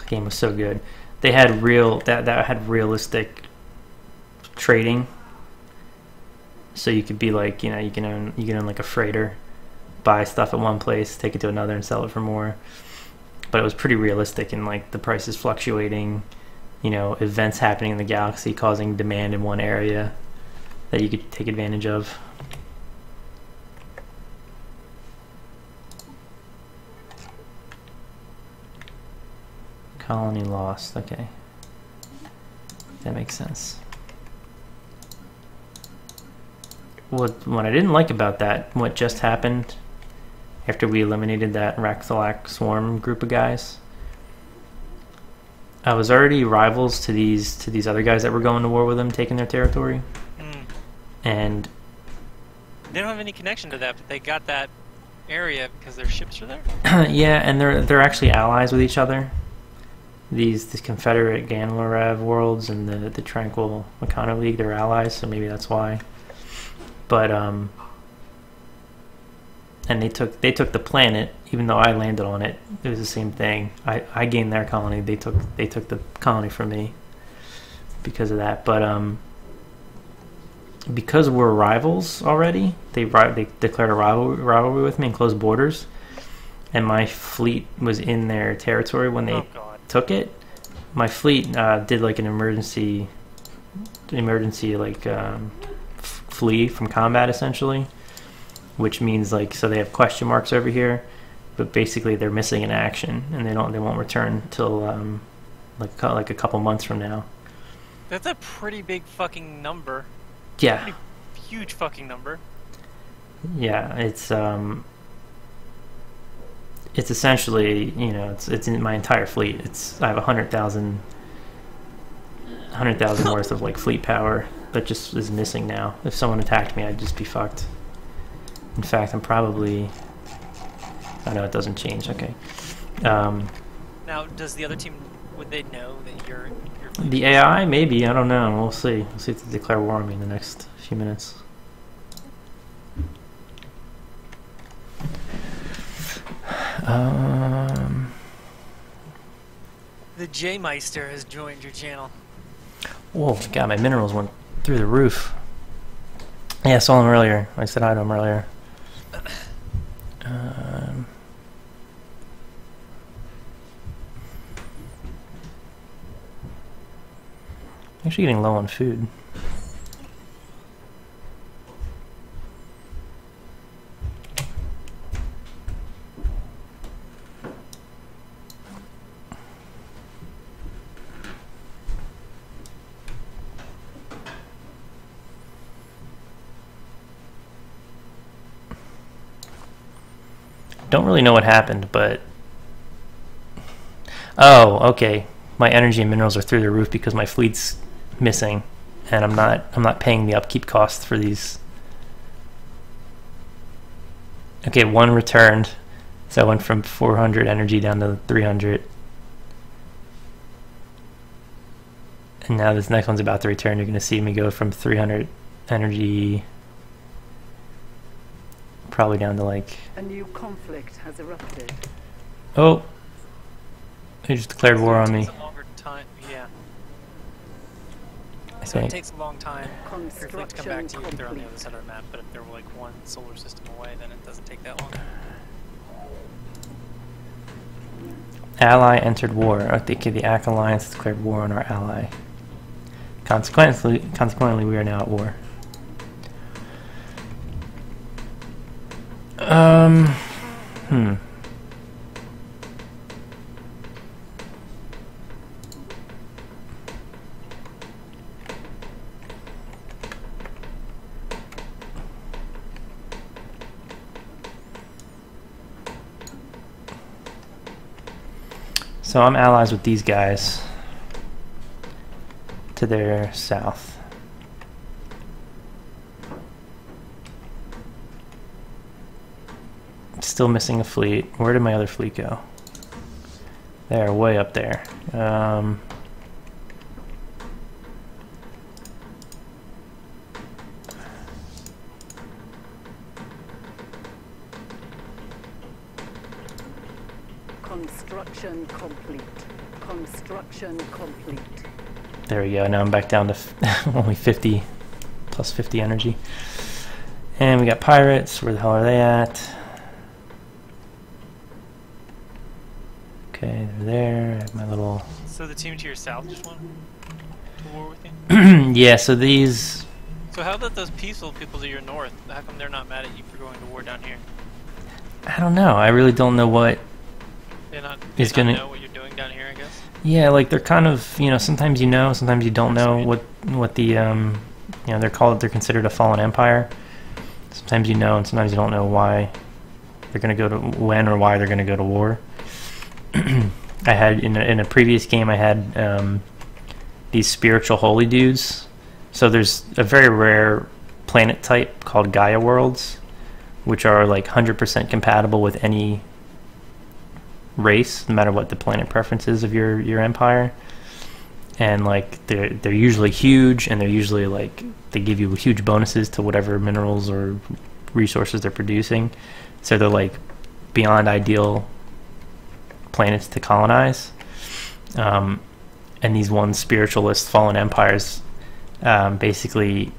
Game was so good. They had that had realistic trading. So you could be like, you can own like a freighter, buy stuff at one place, take it to another, and sell it for more. But it was pretty realistic in like the prices fluctuating, events happening in the galaxy causing demand in one area that you could take advantage of. Colony lost. Okay, that makes sense. What I didn't like about that, what just happened after we eliminated that Rakthalak swarm group of guys, I was already rivals to these other guys that were going to war with them, taking their territory, and they don't have any connection to that, but they got that area because their ships are there. yeah, and they're actually allies with each other. These Confederate Ganlarev worlds and the Tranquil Meccano League, they're allies, so maybe that's why. But and they took the planet, even though I landed on it. It was the same thing. I gained their colony. They took the colony from me because of that. But because we're rivals already, they declared a rivalry with me and closed borders. And my fleet was in their territory when they took it. My fleet did like an emergency like flee from combat essentially, which means like, so they have question marks over here, but basically they're missing in action and they won't return till like a couple months from now. That's a pretty big fucking number. Yeah. Pretty huge fucking number. Yeah, it's essentially, it's in my entire fleet. I have 100,000 worth of like fleet power that just is missing now. If someone attacked me, I'd just be fucked. In fact, I'm probably... I know it doesn't change. Okay. Now, does the other team, would they know that you're the AI? Maybe. I don't know. We'll see. We'll see if they declare war on me in the next few minutes. The J-Meister has joined your channel. Whoa, God, my minerals went through the roof. Yeah, I saw him earlier. I said hi to him earlier. Actually getting low on food. Don't really know what happened, but oh, okay. My energy and minerals are through the roof because my fleet's missing, and I'm not paying the upkeep costs for these. Okay, one returned, so I went from 400 energy down to 300, and now this next one's about to return. You're going to see me go from 300 energy probably down to like... A new conflict has erupted. Oh, they just declared war on me. Takes a longer time. Yeah. So it think. takes a long time for your fleet to come back to you if they're on the other side of the map, but if they're like one solar system away, then it doesn't take that long. Ally entered war. Okay, the Ak Alliance has declared war on our ally. Consequently, we are now at war. Hmm. So I'm allies with these guys to their south. Still missing a fleet. Where did my other fleet go? They're way up there. Construction complete. Construction complete. There we go. Now I'm back down to only 50 plus 50 energy. And we got pirates. Where the hell are they at? Okay, they're there. I have my little... So the team to your south just went to war with you? Yeah, so these... So how about those peaceful people to your north? How come they're not mad at you for going to war down here? I don't know. I really don't know what... They not gonna know what you're doing down here, I guess? Yeah, like they're kind of, you know, sometimes you know, sometimes you don't know what the, you know, they're considered a fallen empire. Sometimes you know, and sometimes you don't know why they're going to go to, when or why they're going to go to war. I had, in a previous game, I had these spiritual holy dudes. So there's a very rare planet type called Gaia worlds, which are like 100% compatible with any race, no matter what the planet preferences of your empire. And like they're usually huge, and they're usually like they give you huge bonuses to whatever minerals or resources they're producing. So they're like beyond ideal planets to colonize. And these one spiritualist fallen empires basically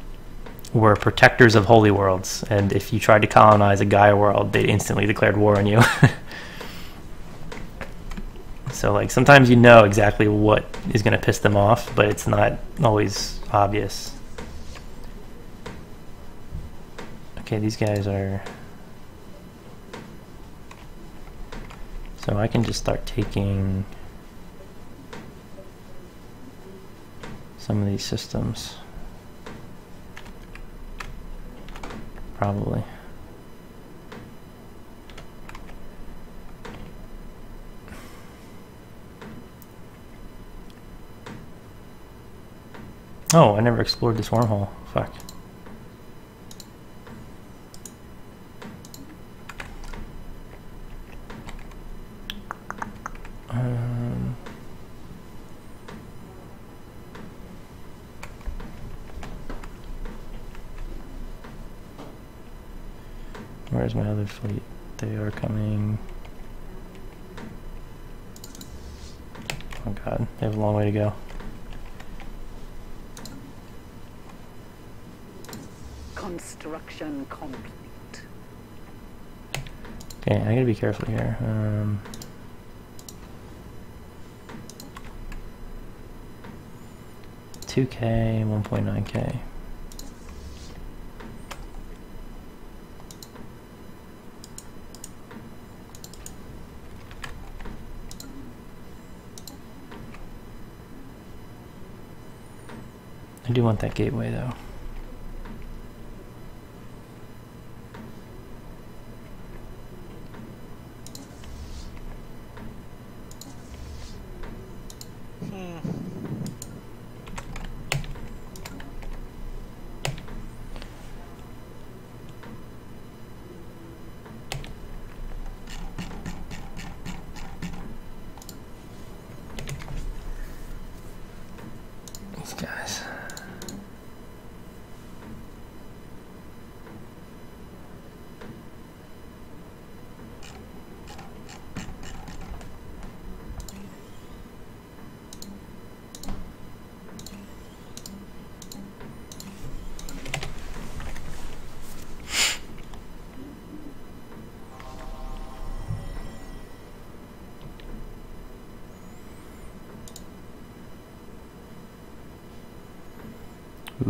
were protectors of holy worlds, and if you tried to colonize a Gaia world, they instantly declared war on you. So like sometimes you know exactly what is going to piss them off, but it's not always obvious. Okay, these guys are... So I can just start taking some of these systems. Probably. Oh, I never explored this wormhole. Fuck. Where's my other fleet? They are coming. Oh god, they have a long way to go. Construction complete. Okay, I gotta be careful here. 2K, 1.9K. I do want that gateway though. These guys.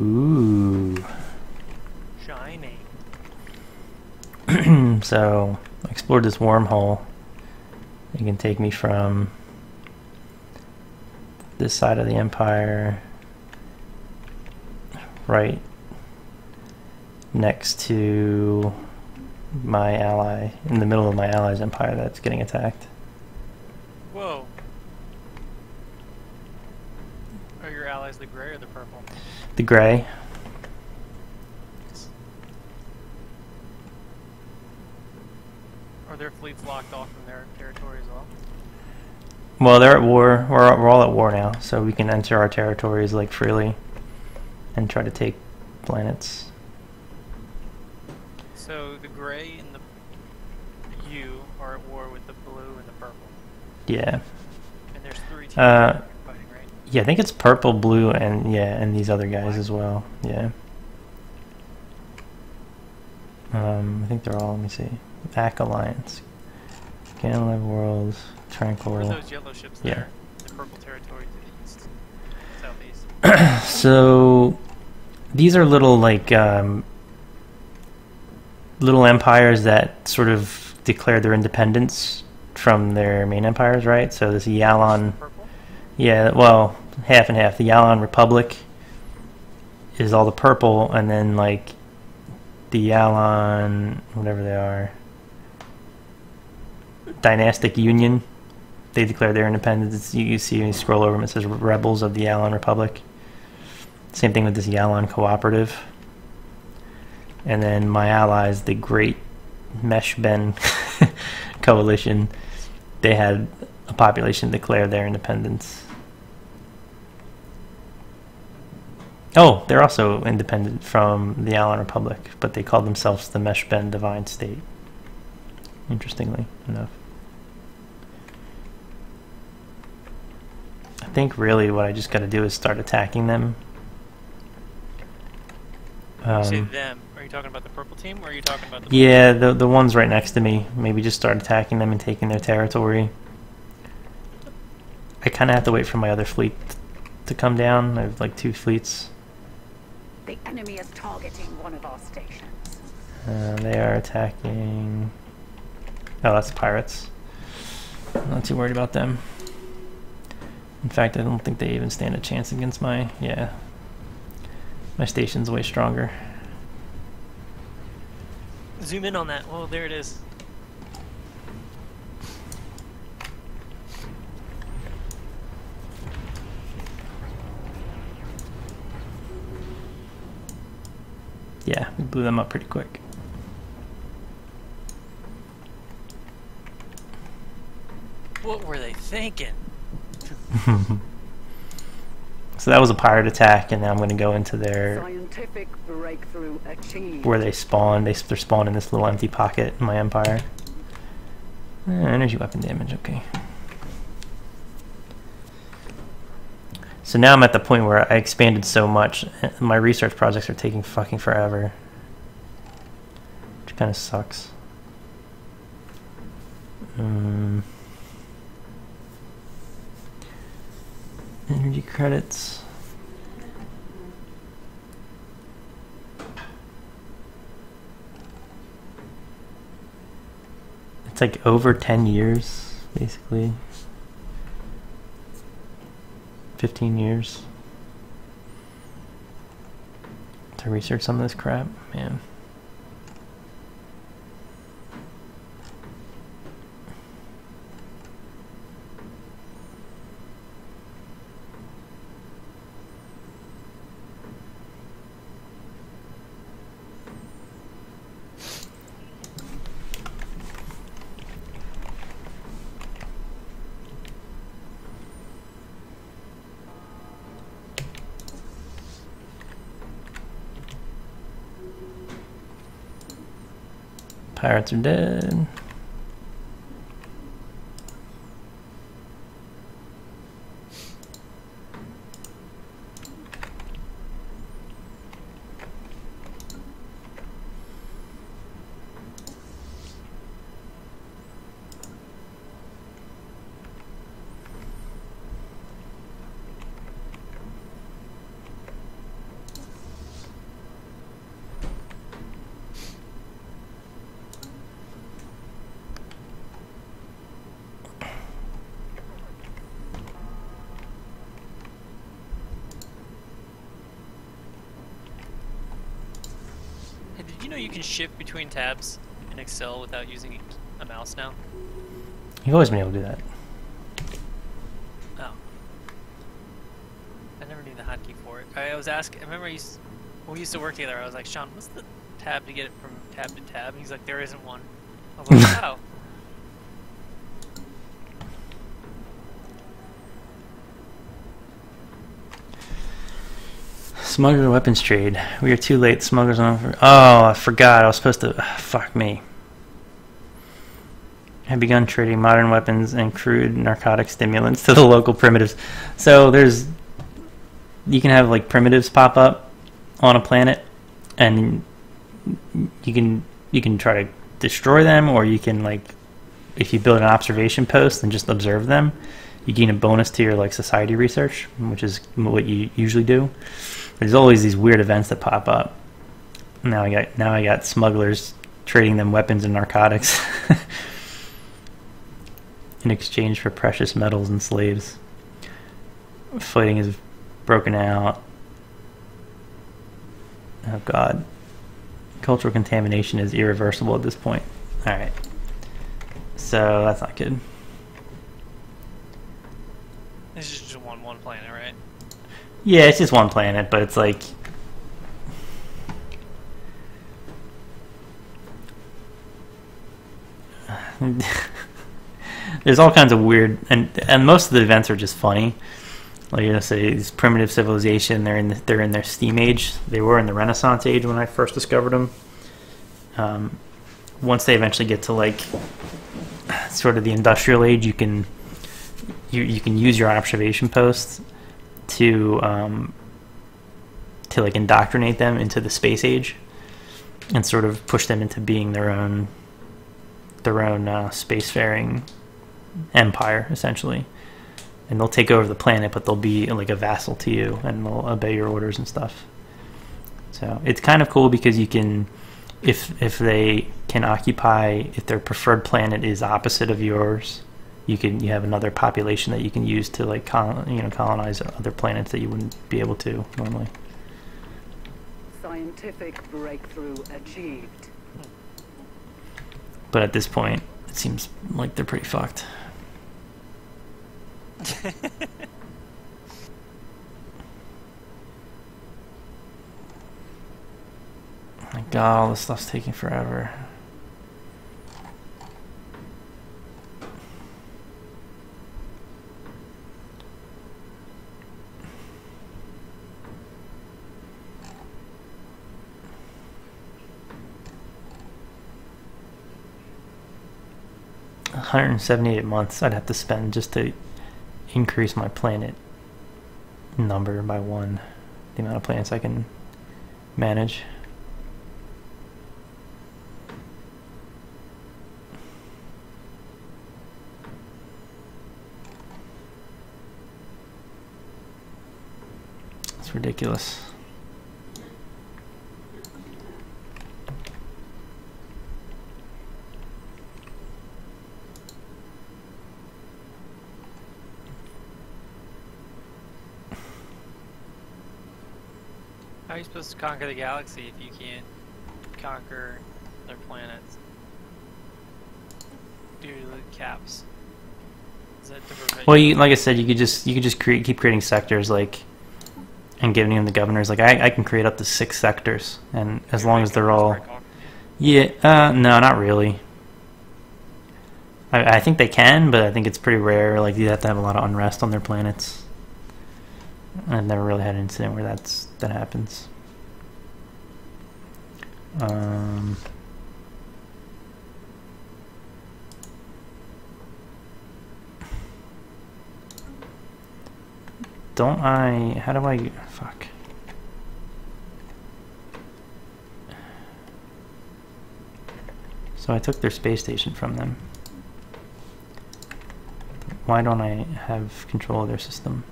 Ooh. Shiny. So, I explored this wormhole. It can take me from this side of the Empire right next to my ally, in the middle of my ally's empire that's getting attacked. Whoa. Are your allies the gray or the purple? The gray. Are their fleets locked off from their territory as well? Well, they're at war. We're all at war now, so we can enter our territories like freely and try to take planets. So the gray and the you are at war with the blue and the purple. Yeah. And there's 3 teams fighting, right? Yeah, I think it's purple, blue, and and these other guys as well. Yeah. I think they're all. Let me see. Ack Alliance, Ganlev Worlds, Tranquil. What are those yellow ships there? The purple territory to the east, southeast. So these are little little empires that sort of declared their independence from their main empires, right? So this Yalan, Purple? yeah, well, half and half. The Yalan Republic is all the purple, and then like the Yalan, whatever they are, Dynastic Union, they declared their independence. You see, when you scroll over them, it says Rebels of the Yalan Republic. Same thing with this Yalan Cooperative. And then my allies, the Great Meshben Coalition, they had a population declare their independence. Oh, they're also independent from the Yalan Republic, but they call themselves the Meshben Divine State, interestingly enough. I think really what I just got to do is start attacking them. You say them. Are you talking about the purple team, or are you talking about the blue? Yeah, the ones right next to me. Maybe just start attacking them and taking their territory. I kind of have to wait for my other fleet to come down. I have like 2 fleets. The enemy is targeting one of our stations. They are attacking... Oh, that's pirates. I'm not too worried about them. In fact, I don't think they even stand a chance against my... Yeah. My station's way stronger. Zoom in on that. Oh, there it is. Yeah, we blew them up pretty quick. What were they thinking? So that was a pirate attack, and now I'm going to go into their... Scientific breakthrough achieved. Where they spawn. They're spawned in this little empty pocket in my empire. Energy weapon damage, okay. So now I'm at the point where I expanded so much, my research projects are taking fucking forever. Which kind of sucks. Energy credits. It's like over 10 years, basically. 15 years to research some of this crap, man. Pirates are dead. know you can shift between tabs in Excel without using a mouse now? You've always been able to do that. Oh. I never knew the hotkey for it. I was asking, I remember when we used to work together, I was like, Sean, what's the tab to get it from tab to tab? And he's like, there isn't one. I was like, wow. Smuggler weapons trade. We are too late. Smugglers on. Oh, I forgot. I was supposed to. Fuck me. Have begun trading modern weapons and crude narcotic stimulants to the local primitives. So there's. You can have like primitives pop up on a planet, and you can try to destroy them, or you can like, if you build an observation post and just observe them, you gain a bonus to your like society research, which is what you usually do. There's always these weird events that pop up. Now I got smugglers trading them weapons and narcotics in exchange for precious metals and slaves. Fighting is broken out. Oh god. Cultural contamination is irreversible at this point. Alright. So that's not good. This is just one planet, right? Yeah, it's just one planet, but it's like... There's all kinds of weird... And most of the events are just funny. Like, you know, say, this primitive civilization, they're in their steam age. They were in the Renaissance age when I first discovered them. Once they eventually get to, like, sort of the industrial age, you can use your observation posts to like indoctrinate them into the space age and sort of push them into being their own spacefaring empire, essentially. And they'll take over the planet, but they'll be like a vassal to you, and they'll obey your orders and stuff. So it's kind of cool because you can, if they can occupy, if their preferred planet is opposite of yours, you have another population that you can use to like colonize other planets that you wouldn't be able to normally. Scientific breakthrough achieved. But at this point, it seems like they're pretty fucked. My god, all this stuff's taking forever. $178 months I'd have to spend just to increase my planet number by 1, the amount of planets I can manage. It's ridiculous. How are you supposed to conquer the galaxy if you can't conquer their planets due to the caps? Is that to prevent Well, like I said, you could just keep creating sectors, like, and giving them the governors. Like I can create up to 6 sectors, and as long as they're all, yeah, no, not really. I think they can, but I think it's pretty rare. Like, you have to have a lot of unrest on their planets. I've never really had an incident where that happens. Don't I? How do I? Fuck. So I took their space station from them. Why don't I have control of their system?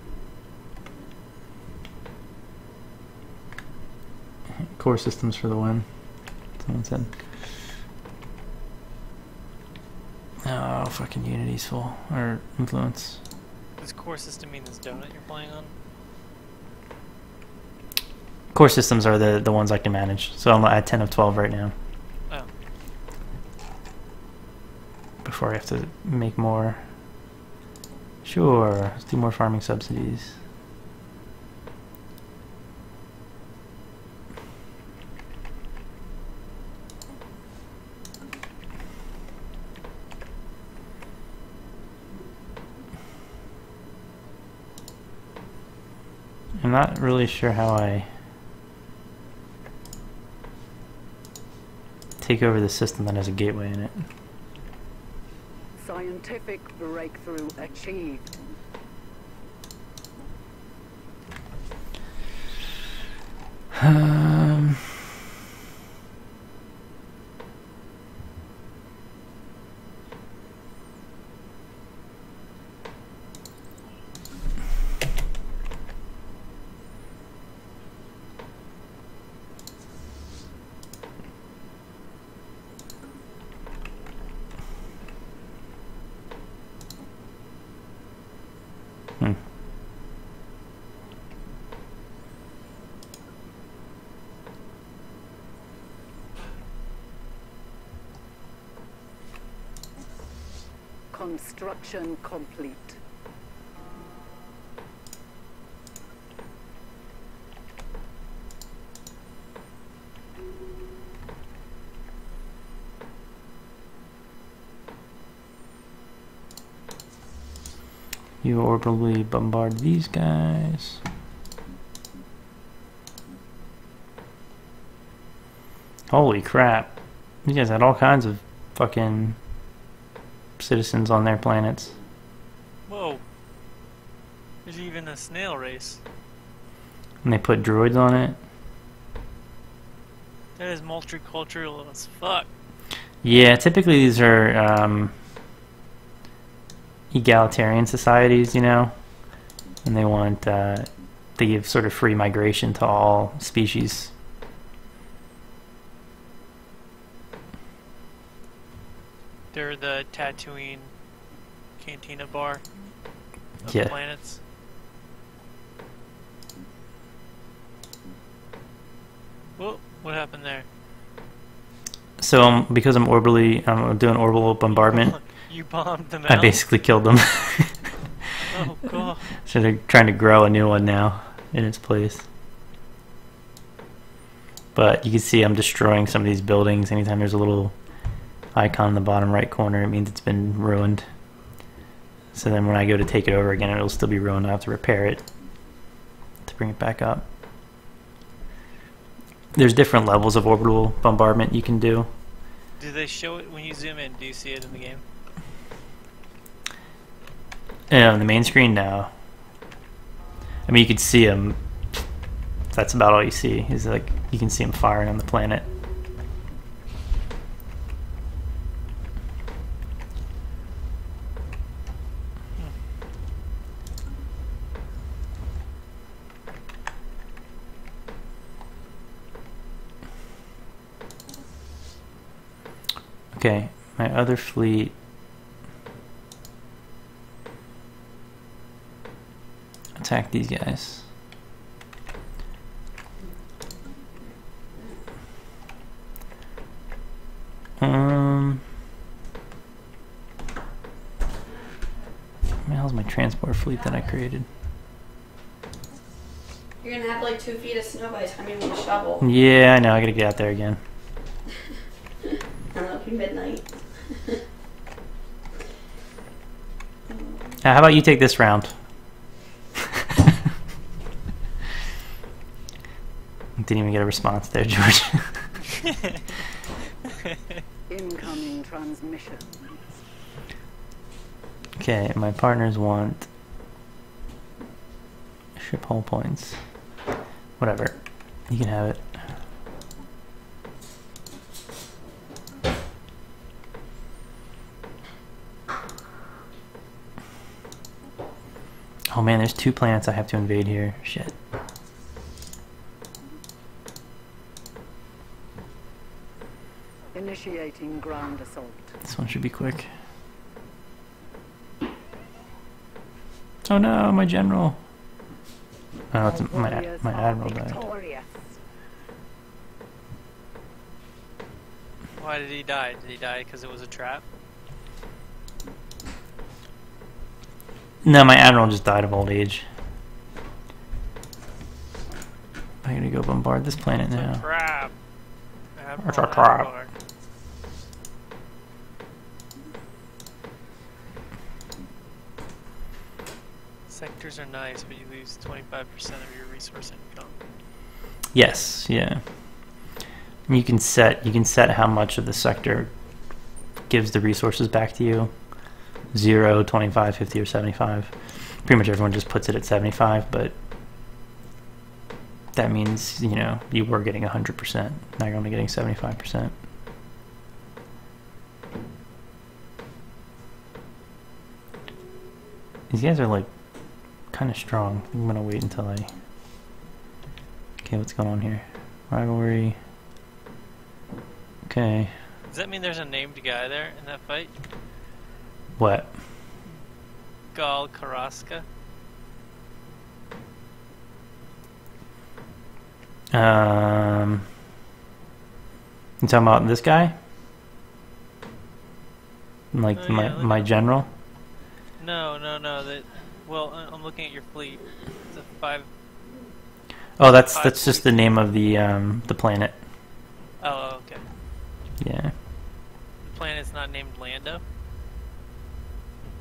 Core systems for the win, someone said. Oh, fucking Unity's full. Or Influence. Does core system mean this donut you're playing on? Core systems are the ones I can manage. So I'm at 10 of 12 right now. Oh. Before I have to make more. Sure, let's do more farming subsidies. I'm not really sure how I take over the system that has a gateway in it. Scientific breakthrough achieved. Um, hmm. Construction complete. You orbitally bombard these guys. Holy crap. These guys had all kinds of fucking citizens on their planets. Whoa. There's even a snail race. And they put droids on it. That is multicultural as fuck. Yeah, typically these are egalitarian societies, you know, and they want they give sort of free migration to all species. They're the Tatooine Cantina bar of Yeah. planets. Whoa, what happened there? So because I'm doing orbital bombardment, You bombed them I out? basically killed them. Oh, God. So they're trying to grow a new one now in its place. But you can see I'm destroying some of these buildings. Anytime there's a little icon in the bottom right corner, it means it's been ruined. So then when I go to take it over again, it'll still be ruined. I have to repair it to bring it back up. There's different levels of orbital bombardment you can do. Do they show it when you zoom in? Do you see it in the game? On the main screen, no. I mean, you could see them. That's about all you see. Is like you can see them firing on the planet. Okay, my other fleet. Attack these guys. Where the hell's my transport fleet that I created? You're gonna have like 2 feet of snow by the time you need a shovel. Yeah, I know. I gotta get out there again. I don't know, it'll be midnight. How about you take this round? Didn't even get a response there, George. Incoming transmission. Okay, my partners want ship hull points. Whatever. You can have it. Oh man, there's 2 planets I have to invade here. Shit. Initiating ground assault. This one should be quick. Oh no, my general. Oh, it's my admiral died. Victorious. Why did he die? Did he die because it was a trap? No, my admiral just died of old age. I'm gonna go bombard this planet It's a now. trap. It's a trap. Admiral. Sectors are nice, but you lose 25% of your resource income. Yes, yeah. You can set how much of the sector gives the resources back to you. 0, 25, 50, or 75. Pretty much everyone just puts it at 75, but that means, you know, you were getting 100%. Now you're only getting 75%. These guys are like kind of strong. I'm gonna wait until I... Okay, what's going on here? Rivalry. Okay. Does that mean there's a named guy there in that fight? What? Gal Carrasca? You talking about this guy? Like Oh, yeah, my general? No. Well, I'm looking at your fleet. It's a 5... Oh, that's just the name of the planet. Oh, okay. Yeah. The planet's not named Lando?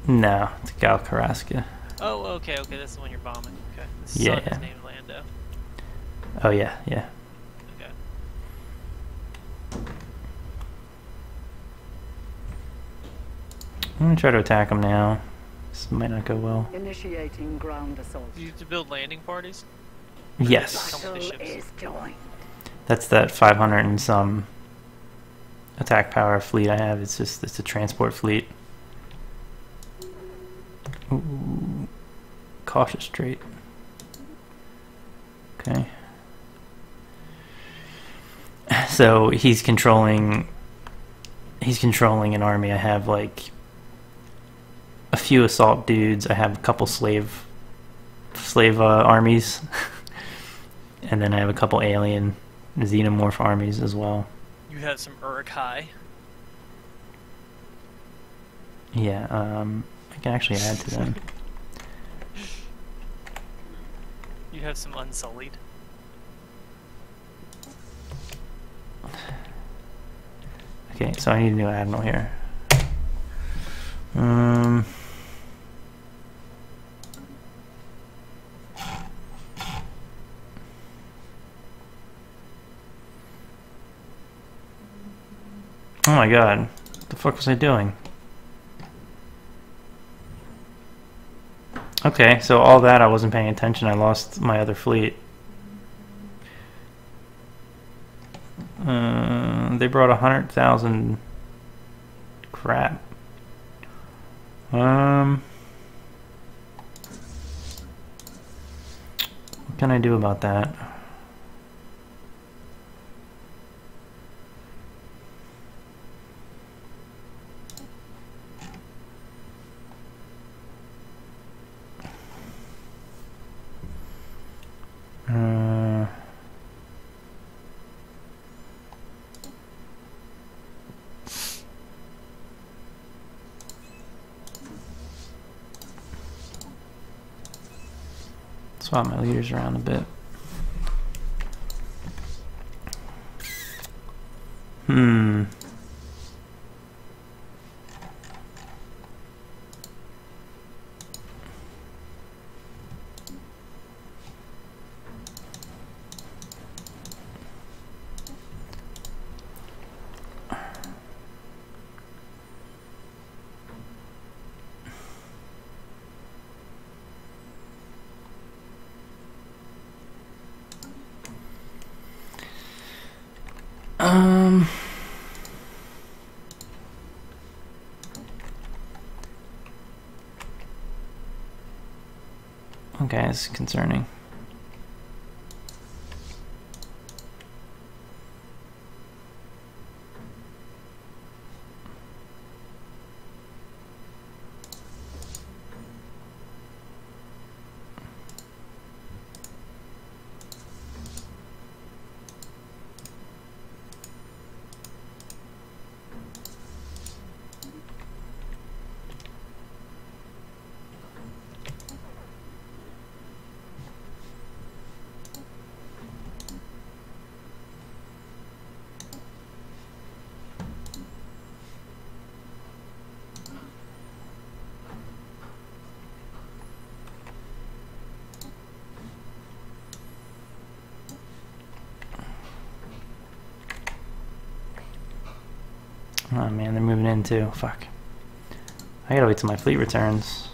No, it's Gal Carrasca. Oh, okay, that's the one you're bombing. Okay. The sun Yeah. is named Lando. Oh yeah. Okay. I'm gonna try to attack him now. This might not go well. Initiating ground assault. You used to build landing parties? Yes. Come with the Battle ships. is joined. That's that 500 and some attack power fleet I have. It's a transport fleet. Ooh, cautious strait. Okay. So he's controlling an army. I have like a few assault dudes. I have a couple slave armies. And then I have a couple alien xenomorph armies as well. You have some Uruk-hai. Yeah, I can actually add to them. You have some Unsullied. Okay, so I need a new admiral here. Oh my god, what the fuck was I doing? Okay, so all that I wasn't paying attention. I lost my other fleet. They brought 100,000. Crap. What can I do about that? Swap my leaders around a bit. Okay, it's concerning. Oh man, they're moving in too. Fuck. I gotta wait till my fleet returns.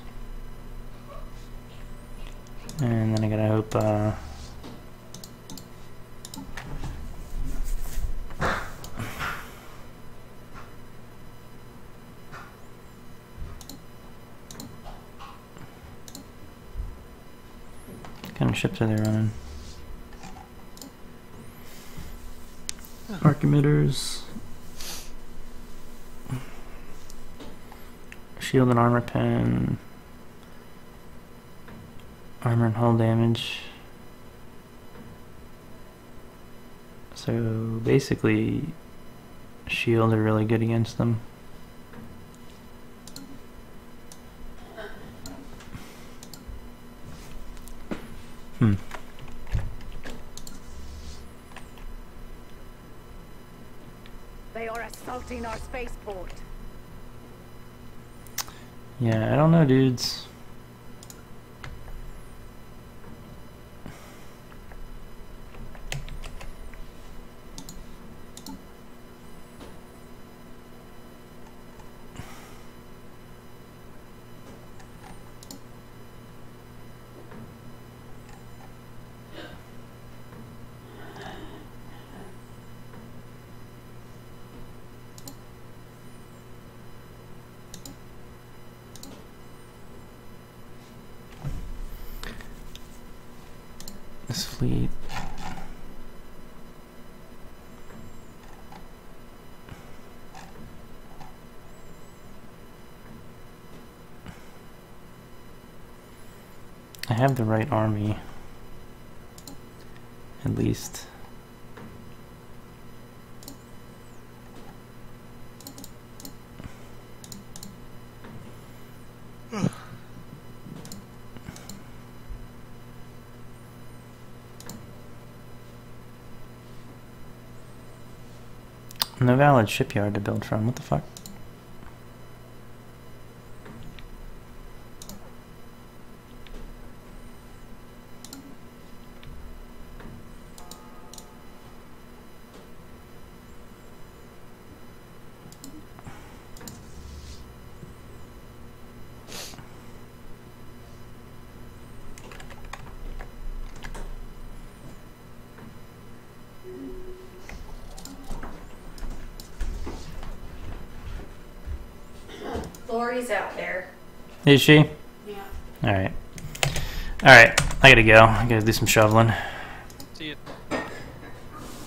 And then I gotta hope, what kind of ships are they running? Arc emitters. Shield and armor pen. Armor and hull damage. So basically, shield are really good against them. They are assaulting our spaceport. Yeah, I don't know, dudes. This fleet. I have the right army, at least. No valid shipyard to build from. What the fuck? Lori's out there. Is she? Yeah. Alright. Alright, I gotta go. I gotta do some shoveling. See you.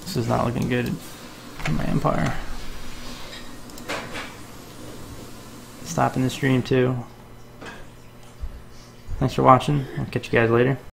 This is not looking good for my empire. Stopping the stream too. Thanks for watching. I'll catch you guys later.